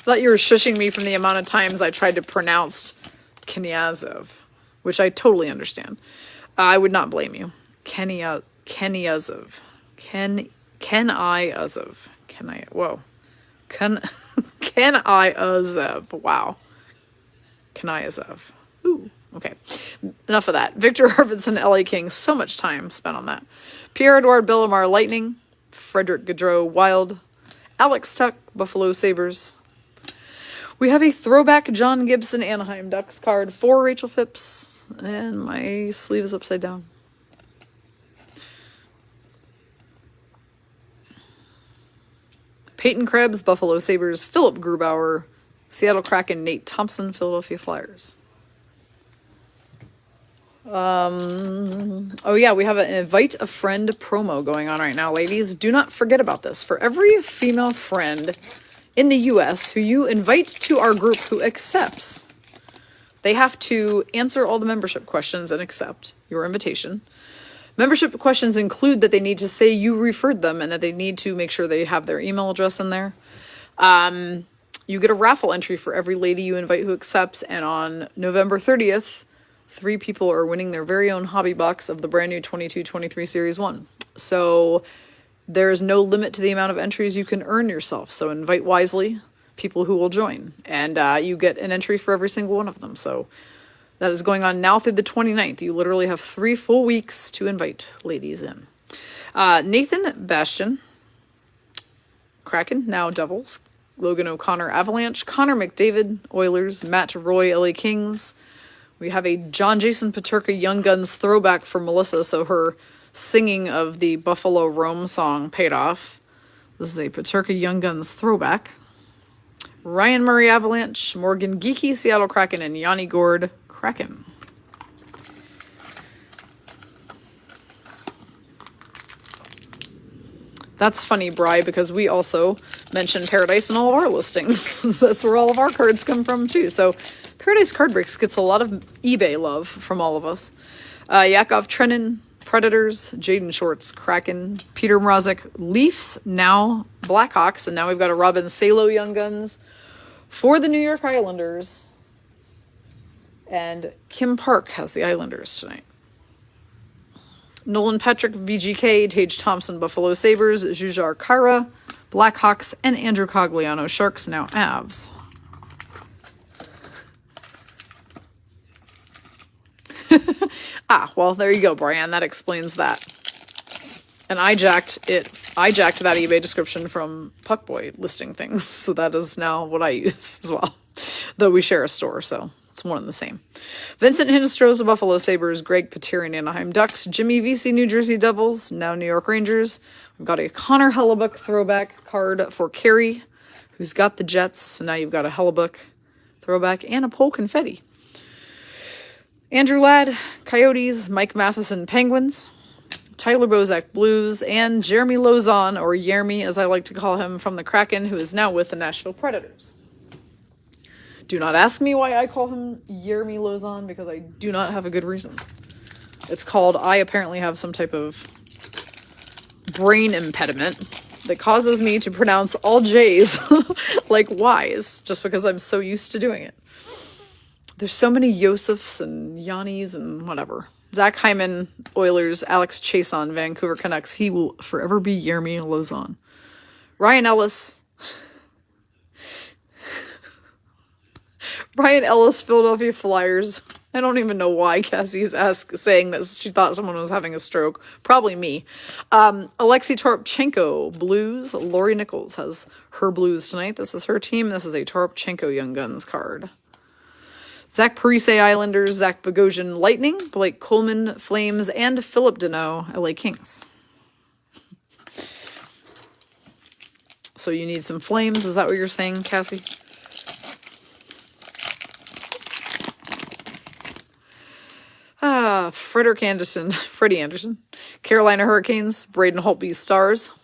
A: Thought you were shushing me from the amount of times I tried to pronounce Kniazev, which I totally understand. I would not blame you. Kniazev. Wow. Kniazev. Ooh. Okay, enough of that. Victor Arvidsson, LA Kings. So much time spent on that. Pierre-Edouard Bellemare, Lightning. Frederick Gaudreau, Wild. Alex Tuck, Buffalo Sabres. We have a throwback John Gibson, Anaheim Ducks card for Rachel Phipps. And my sleeve is upside down. Peyton Krebs, Buffalo Sabres. Philip Grubauer, Seattle Kraken. Nate Thompson, Philadelphia Flyers. Oh yeah, we have an invite a friend promo going on right now, ladies. Do not forget about this. For every female friend in the US who you invite to our group who accepts, they have to answer all the membership questions and accept your invitation. Membership questions include that they need to say you referred them and that they need to make sure they have their email address in there. You get a raffle entry for every lady you invite who accepts, and on November 30th, 3 people are winning their very own hobby box of the brand new 22-23 Series 1. So there is no limit to the amount of entries you can earn yourself. So invite wisely people who will join. And you get an entry for every single one of them. So that is going on now through the 29th. You literally have 3 full weeks to invite ladies in. Nathan Bastian, Kraken, now Devils. Logan O'Connor, Avalanche. Connor McDavid, Oilers. Matt Roy, LA Kings. We have a John Jason Paterka Young Guns throwback for Melissa, so her singing of the Buffalo Roam song paid off. This is a Paterka Young Guns throwback. Ryan Murray Avalanche, Morgan Geeky Seattle Kraken, and Yanni Gourde Kraken. That's funny, Bri, because we also mention Paradise in all of our listings. That's where all of our cards come from, too. So Paradise Card Breaks gets a lot of eBay love from all of us. Yakov Trenin, Predators. Jaden Shorts, Kraken. Peter Mrazek, Leafs, now Blackhawks. And now we've got a Robin Salo Young Guns for the New York Islanders. And Kim Park has the Islanders tonight. Nolan Patrick, VGK. Tage Thompson, Buffalo Sabres. Jujhar Khaira, Blackhawks. And Andrew Cogliano, Sharks, now Avs. Well, there you go, Brian. That explains that. And I jacked that eBay description from Puckboy listing things. So that is now what I use as well. Though we share a store, so It's one and the same. Vincent Hinostroza, Buffalo Sabres. Greg Paterian, Anaheim Ducks. Jimmy Vesey, New Jersey Devils. Now New York Rangers. We've got a Connor Hellebuck throwback card for Carey, who's got the Jets. So now you've got a Hellebuck throwback and a Pole Confetti. Andrew Ladd, Coyotes. Mike Matheson, Penguins. Tyler Bozak, Blues. And Jeremy Lauzon, or Yermy as I like to call him, from the Kraken, who is now with the Nashville Predators. Do not ask me why I call him Yermy Lauzon, because I do not have a good reason. It's called, I apparently have some type of brain impediment that causes me to pronounce all J's like Y's, just because I'm so used to doing it. There's so many Yosefs and Yannis and whatever. Zach Hyman, Oilers. Alex Chason, Vancouver Canucks. He will forever be Yermy Lauzon. Ryan Ellis, Philadelphia Flyers. I don't even know why Cassie's saying that she thought someone was having a stroke. Probably me. Alexei Toropchenko, Blues. Lori Nichols has her Blues tonight. This is her team. This is a Toropchenko Young Guns card. Zach Parise, Islanders. Zach Bogosian, Lightning. Blake Coleman, Flames. And Philip Deneau, LA Kings. So you need some Flames. Is that what you're saying, Cassie? Freddie Anderson. Carolina Hurricanes. Braden Holtby, Stars.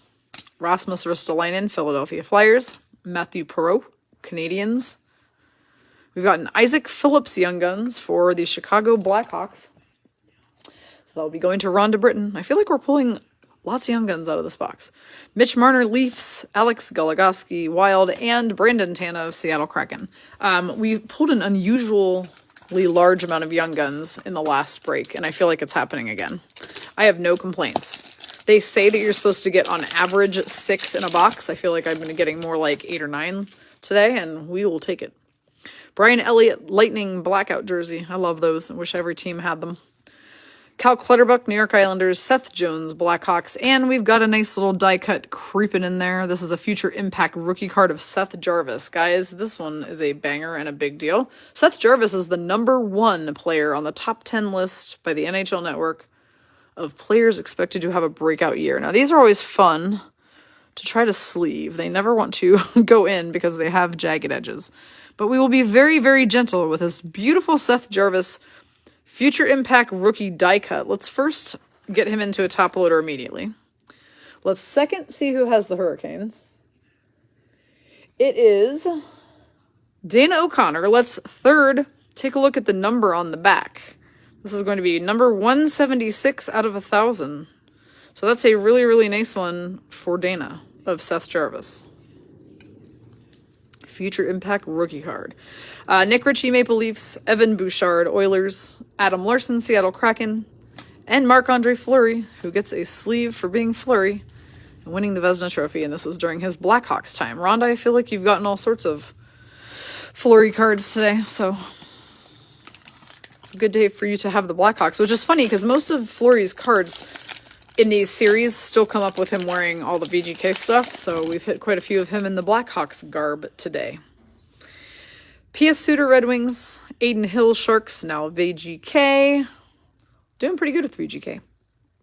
A: Rasmus Ristolainen, Philadelphia Flyers. Matthew Perreault, Canadiens. We've got an Isaac Phillips Young Guns for the Chicago Blackhawks. So that'll be going to Rhonda Britton. I feel like we're pulling lots of Young Guns out of this box. Mitch Marner, Leafs. Alex Goligoski, Wild. And Brandon Tana of Seattle Kraken. We pulled an unusually large amount of Young Guns in the last break, and I feel like it's happening again. I have no complaints. They say that you're supposed to get on average 6 in a box. I feel like I've been getting more like 8 or 9 today, and we will take it. Brian Elliott, Lightning Blackout jersey. I love those. I wish every team had them. Cal Clutterbuck, New York Islanders. Seth Jones, Blackhawks. And we've got a nice little die cut creeping in there. This is a Future Impact rookie card of Seth Jarvis. Guys, this one is a banger and a big deal. Seth Jarvis is the #1 player on the top 10 list by the NHL Network of players expected to have a breakout year. Now, these are always fun to try to sleeve. They never want to go in because they have jagged edges. But we will be very, very gentle with this beautiful Seth Jarvis Future Impact rookie die cut. Let's first get him into a top loader immediately. Let's second see who has the Hurricanes. It is Dana O'Connor. Let's third take a look at the number on the back. This is going to be number 176 out of 1,000. So that's a really, really nice one for Dana of Seth Jarvis. Future Impact rookie card. Nick Ritchie, Maple Leafs. Evan Bouchard, Oilers. Adam Larson, Seattle Kraken. And Marc-Andre Fleury, who gets a sleeve for being Fleury and winning the Vezina Trophy. And this was during his Blackhawks time. Rhonda, I feel like you've gotten all sorts of Fleury cards today. So it's a good day for you to have the Blackhawks, which is funny because most of Fleury's cards in these series still come up with him wearing all the VGK stuff, so we've hit quite a few of him in the Blackhawks garb today. P.S. Suter, Red Wings. Aiden Hill, Sharks, now VGK. Doing pretty good with VGK.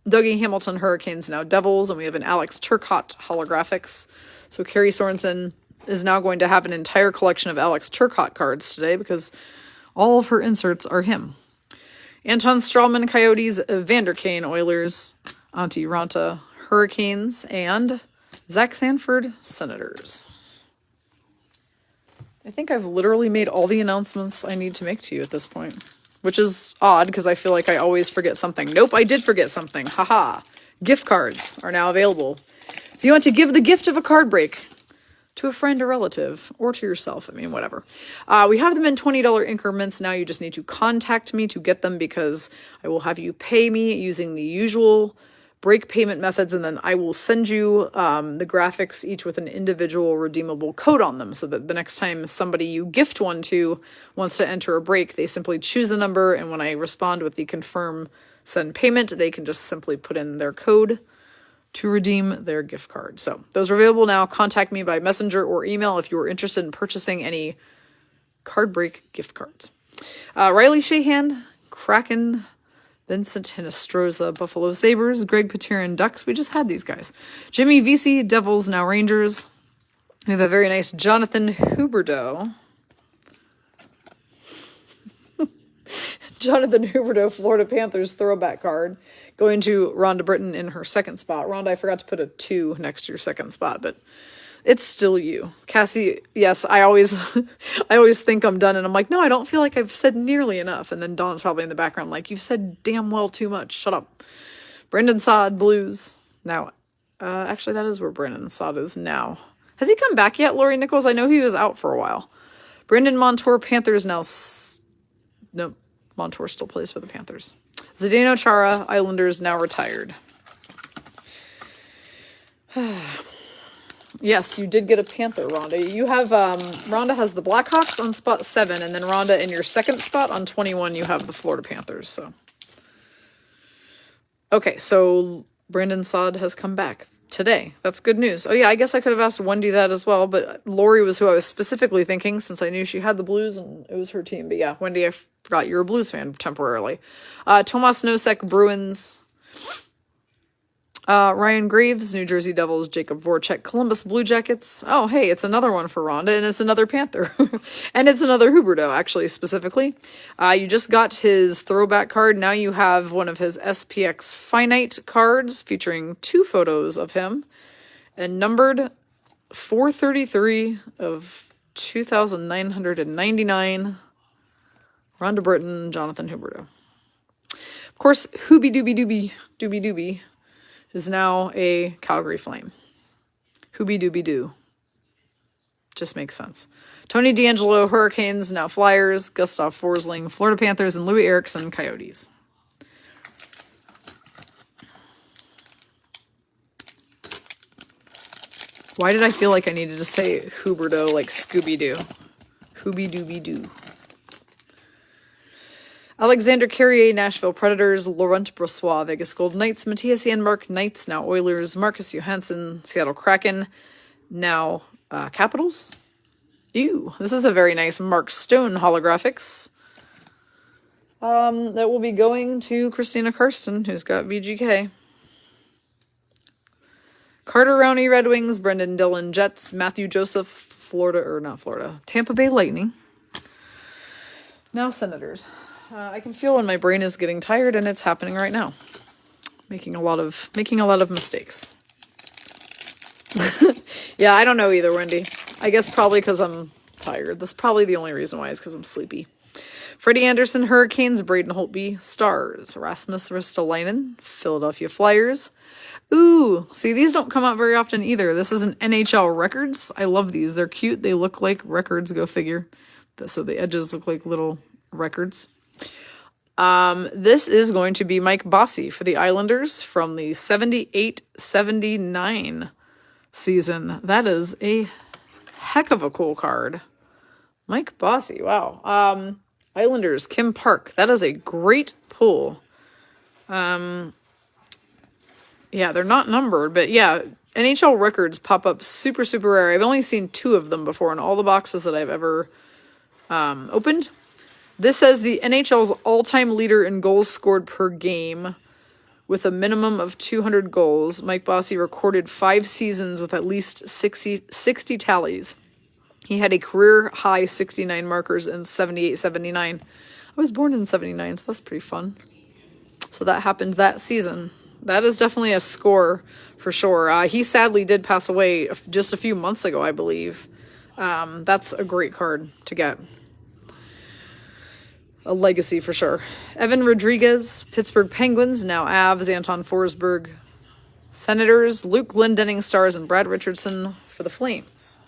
A: Dougie Hamilton, Hurricanes, now Devils, and we have an Alex Turcotte holographics. So Carrie Sorensen is now going to have an entire collection of Alex Turcotte cards today because all of her inserts are him. Anton Strawman, Coyotes. Vander Kane, Oilers. Antti Ranta, Hurricanes, and Zach Sanford, Senators. I think I've literally made all the announcements I need to make to you at this point, which is odd because I feel like I always forget something. Nope, I did forget something. Haha. Gift cards are now available. If you want to give the gift of a card break to a friend or relative, or to yourself, I mean, whatever. We have them in $20 increments now. You just need to contact me to get them because I will have you pay me using the usual break payment methods, and then I will send you the graphics, each with an individual redeemable code on them, so that the next time somebody you gift one to wants to enter a break, they simply choose a number, and when I respond with the confirm send payment, they can just simply put in their code to redeem their gift card. So those are available now. Contact me by messenger or email if you are interested in purchasing any card break gift cards. Riley Shahan, Kraken, Vincent Hinostroza, Buffalo Sabres, Greg Paterin, Ducks. We just had these guys. Jimmy Vesey, Devils, now Rangers. We have a very nice Jonathan Huberdeau. Jonathan Huberdeau, Florida Panthers throwback card. Going to Rhonda Britton in her second spot. Rhonda, I forgot to put a 2 next to your second spot, but it's still you. Cassie, yes, I always think I'm done, and I'm like, no, I don't feel like I've said nearly enough. And then Dawn's probably in the background like, you've said damn well too much. Shut up. Brendan Saad, Blues. Now, actually, that is where Brendan Saad is now. Has he come back yet, Laurie Nichols? I know he was out for a while. Brendan Montour, Panthers now. No, Montour still plays for the Panthers. Zdeno Chara, Islanders now retired. Yes, you did get a Panther, Rhonda. You have, Rhonda has the Blackhawks on spot 7, and then Rhonda in your second spot on 21, you have the Florida Panthers, so. Okay, so Brandon Saad has come back today. That's good news. Oh yeah, I guess I could have asked Wendy that as well, but Lori was who I was specifically thinking since I knew she had the Blues and it was her team. But yeah, Wendy, I forgot you're a Blues fan temporarily. Tomas Nosek, Bruins. Ryan Graves, New Jersey Devils, Jacob Voracek, Columbus Blue Jackets. Oh, hey, it's another one for Rhonda, and it's another Panther. And it's another Huberdeau, actually, specifically. You just got his throwback card. Now you have one of his SPX Finite cards featuring 2 photos of him. And numbered 433 of 2,999. Rhonda Britton, Jonathan Huberdeau. Of course, Hooby Dooby Dooby is now a Calgary Flame. Hooby Dooby Doo. Just makes sense. Tony DeAngelo, Hurricanes, now Flyers. Gustav Forsling, Florida Panthers, and Louis Eriksson, Coyotes. Why did I feel like I needed to say Huberdeau like Scooby-Doo? Hooby Dooby Doo. Alexander Carrier, Nashville Predators, Laurent Brossoit, Vegas Golden Knights, Matthias Janmark, Knights, now Oilers, Marcus Johansson, Seattle Kraken, now Capitals. Ew, this is a very nice Mark Stone holographics. That will be going to Christina Karsten, who's got VGK. Carter Rowney, Red Wings, Brendan Dillon, Jets, Matthew Joseph, Tampa Bay Lightning. Now Senators. I can feel when my brain is getting tired, and it's happening right now. Making a lot of mistakes. Yeah, I don't know either, Wendy. I guess probably because I'm tired. That's probably the only reason why is because I'm sleepy. Freddie Anderson, Hurricanes, Braden Holtby, Stars, Rasmus Ristolainen, Philadelphia Flyers. Ooh, see, these don't come out very often either. This is an NHL Records. I love these. They're cute. They look like records, go figure. So the edges look like little records. This is going to be Mike Bossy for the Islanders from the 78-79 season. That is a heck of a cool card. Mike Bossy, wow. Islanders, Kim Park. That is a great pull. Yeah, they're not numbered, but yeah, NHL records pop up super, super rare. I've only seen 2 of them before in all the boxes that I've ever opened. This says the NHL's all-time leader in goals scored per game with a minimum of 200 goals. Mike Bossy recorded 5 seasons with at least 60 tallies. He had a career-high 69 markers in 78-79. I was born in 79, so that's pretty fun. So that happened that season. That is definitely a score for sure. He sadly did pass away just a few months ago, I believe. That's a great card to get. A legacy for sure. Evan Rodriguez, Pittsburgh Penguins, now Avs, Anton Forsberg, Senators, Luke Glendening, Stars, and Brad Richardson for the Flames.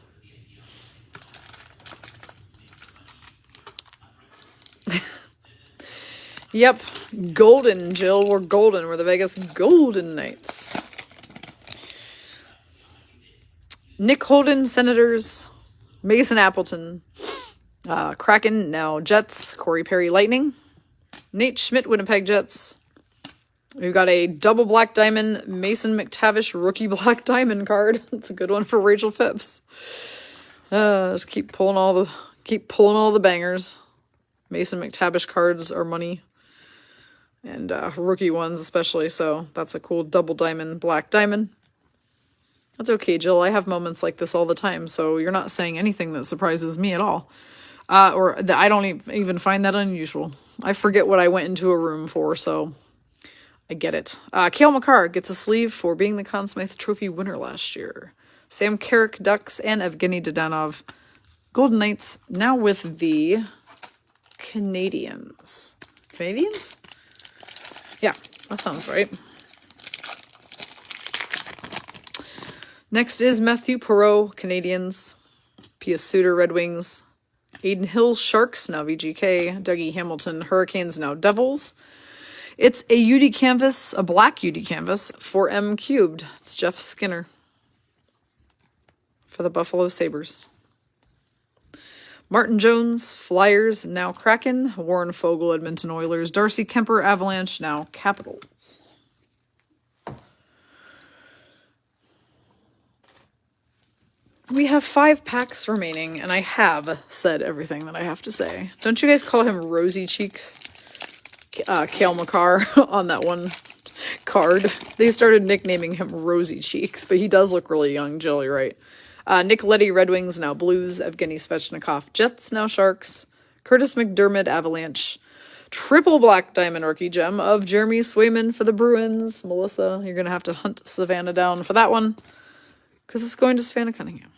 A: Yep, golden, Jill. We're golden. We're the Vegas Golden Knights. Nick Holden, Senators, Mason Appleton, Kraken, now Jets, Corey Perry, Lightning, Nate Schmidt, Winnipeg Jets. We've got a double black diamond, Mason McTavish rookie black diamond card. That's a good one for Rachel Phipps. Just keep pulling all the bangers. Mason McTavish cards are money. And rookie ones especially, so that's a cool double diamond, black diamond. That's okay, Jill. I have moments like this all the time, so you're not saying anything that surprises me at all. Or that I don't even find that unusual. I forget what I went into a room for, so I get it. Cale Makar gets a sleeve for being the Conn Smythe Trophy winner last year. Sam Carrick, Ducks, and Evgeny Dodanov, Golden Knights, now with the Canadians. Canadians? Yeah, that sounds right. Next is Matthew Perreault, Canadians. Pius Suter, Red Wings. Aiden Hill, Sharks, now VGK. Dougie Hamilton, Hurricanes, now Devils. It's a UD canvas, a black UD canvas for M Cubed. It's Jeff Skinner for the Buffalo Sabres. Martin Jones, Flyers, now Kraken. Warren Fogle, Edmonton Oilers. Darcy Kemper, Avalanche, now Capitals. We have 5 packs remaining, and I have said everything that I have to say. Don't you guys call him Rosy Cheeks? Cale Makar on that one card. They started nicknaming him Rosy Cheeks, but he does look really young, Jill, you're right. Nick Leddy, Red Wings, now Blues. Evgeny Svechnikov, Jets, now Sharks. Curtis McDermott, Avalanche. Triple black diamond rookie gem of Jeremy Swayman for the Bruins. Melissa, you're going to have to hunt Savannah down for that one, because it's going to Savannah Cunningham.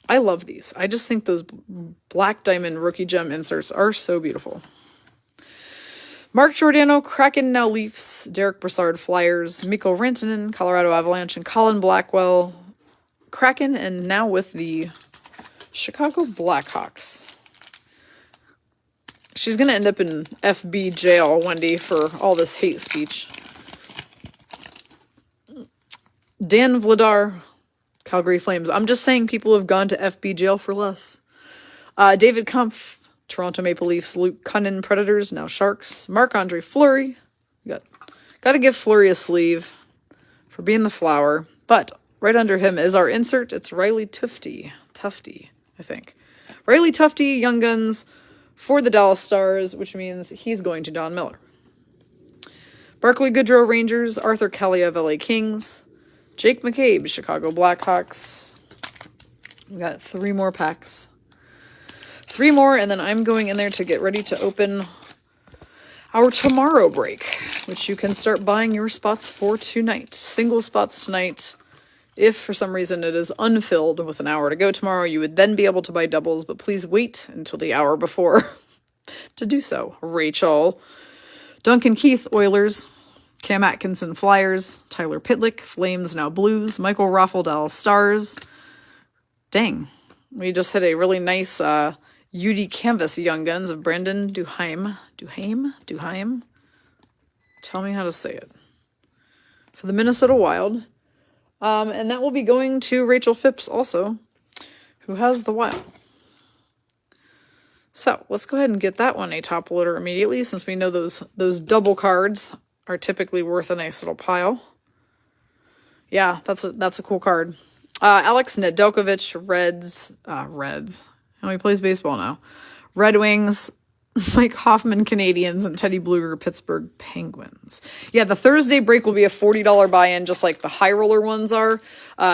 A: I love these. I just think those black diamond rookie gem inserts are so beautiful. Mark Giordano, Kraken, now Leafs. Derek Brassard, Flyers. Mikko Rantanen, Colorado Avalanche. And Colin Blackwell, Kraken, and now with the Chicago Blackhawks. She's going to end up in FB jail, Wendy, for all this hate speech. Dan Vladar, Calgary Flames. I'm just saying people have gone to FB jail for less. David Kampf, Toronto Maple Leafs. Luke Cunnin, Predators, now Sharks. Marc-Andre Fleury. Got to give Fleury a sleeve for being the flower. But right under him is our insert. It's Riley Tufte, I think. Riley Tufte, Young Guns for the Dallas Stars, which means he's going to Don Miller. Barclay Goodrow, Rangers. Arthur Kaliev, LA Kings. Jake McCabe, Chicago Blackhawks. We got 3 more packs. 3 more, and then I'm going in there to get ready to open our tomorrow break, which you can start buying your spots for tonight. Single spots tonight. If for some reason it is unfilled with an hour to go tomorrow, you would then be able to buy doubles, but please wait until the hour before to do so. Rachel. Duncan Keith, Oilers. Cam Atkinson, Flyers. Tyler Pitlick, Flames, now Blues. Michael Raffle, Dallas Stars. Dang. We just hit a really nice UD Canvas Young Guns of Brandon Duheim. Duheim? Tell me how to say it. For the Minnesota Wild. And that will be going to Rachel Phipps also, who has the Wild. So let's go ahead and get that one a top loader immediately, since we know those double cards are typically worth a nice little pile. Yeah, that's a cool card. Alex Nedeljkovic, Reds. How he plays baseball now. Red Wings, Mike Hoffman, Canadians, and Teddy Blueger, Pittsburgh Penguins. Yeah, the Thursday break will be a $40 buy-in, just like the high roller ones are,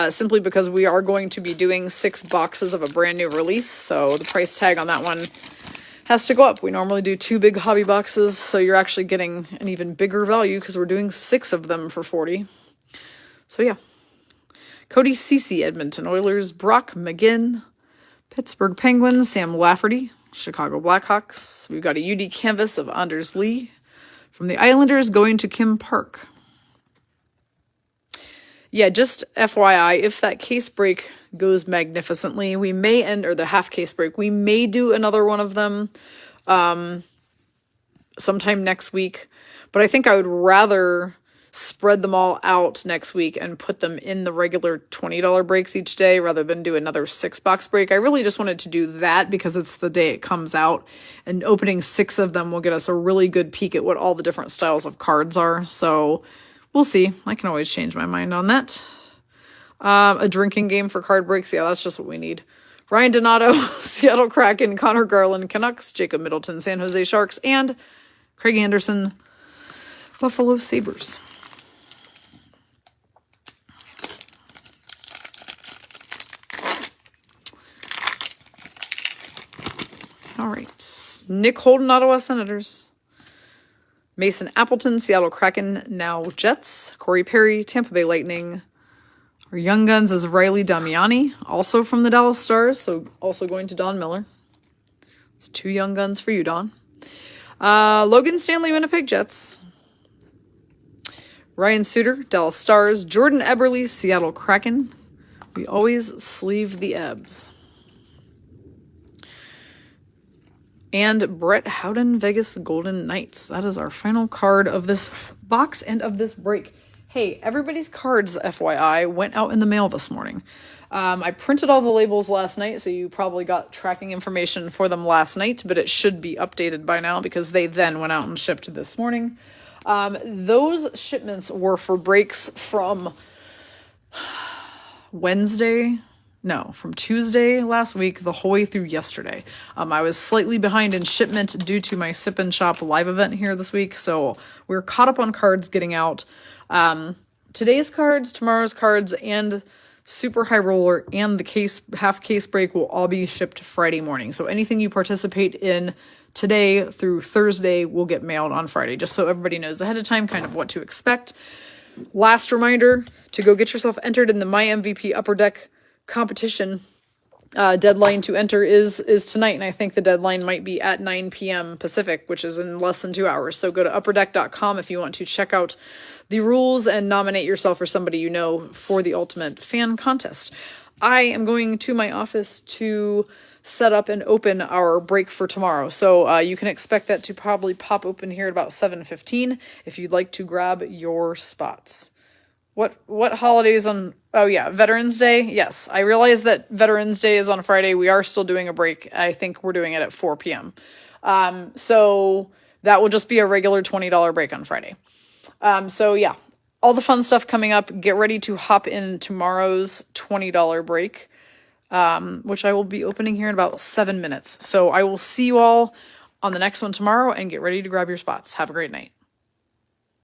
A: simply because we are going to be doing 6 boxes of a brand new release, so the price tag on that one has to go up. We normally do 2 big hobby boxes, so you're actually getting an even bigger value because we're doing 6 of them for $40. So yeah. Cody Ceci, Edmonton Oilers. Brock McGinn, Pittsburgh Penguins. Sam Lafferty, Chicago Blackhawks. We've got a UD canvas of Anders Lee from the Islanders going to Kim Park. Yeah, just FYI, if that case break goes magnificently, we may end, or the half case break, we may do another one of them sometime next week. But I think I would rather spread them all out next week and put them in the regular $20 breaks each day rather than do another 6-box break. I really just wanted to do that because it's the day it comes out, and opening 6 of them will get us a really good peek at what all the different styles of cards are. So we'll see. I can always change my mind on that. A drinking game for card breaks. Yeah, that's just what we need. Ryan Donato, Seattle Kraken, Connor Garland, Canucks, Jacob Middleton, San Jose Sharks, and Craig Anderson, Buffalo Sabres. All right. Nick Holden, Ottawa Senators. Mason Appleton, Seattle Kraken, now Jets. Corey Perry, Tampa Bay Lightning. Our young guns is Riley Damiani, also from the Dallas Stars, so also going to Don Miller. It's 2 young guns for you, Don. Logan Stanley, Winnipeg Jets. Ryan Suter, Dallas Stars. Jordan Eberle, Seattle Kraken. We always sleeve the Ebs. And Brett Howden, Vegas Golden Knights. That is our final card of this box and of this break. Hey, everybody's cards, FYI, went out in the mail this morning. I printed all the labels last night, so you probably got tracking information for them last night, but it should be updated by now because they then went out and shipped this morning. Those shipments were for breaks from from Tuesday last week the whole way through yesterday. I was slightly behind in shipment due to my Sip and Shop live event here this week, so we're caught up on cards getting out. Today's cards, tomorrow's cards, and Super High Roller and the half case break will all be shipped Friday morning. So anything you participate in today through Thursday will get mailed on Friday, just so everybody knows ahead of time kind of what to expect. Last reminder to go get yourself entered in the My MVP Upper Deck competition. Deadline to enter is tonight, and I think the deadline might be at 9 p.m. Pacific, which is in less than 2 hours. So go to upperdeck.com if you want to check out the rules and nominate yourself or somebody you know for the Ultimate Fan Contest. I am going to my office to set up and open our break for tomorrow. So you can expect that to probably pop open here at about 7:15 if you'd like to grab your spots. What holidays on... Oh, yeah, Veterans Day. Yes, I realize that Veterans Day is on Friday. We are still doing a break. I think we're doing it at 4 p.m. So that will just be a regular $20 break on Friday. So, yeah, all the fun stuff coming up. Get ready to hop in tomorrow's $20 break, which I will be opening here in about 7 minutes. So I will see you all on the next one tomorrow, and get ready to grab your spots. Have a great night.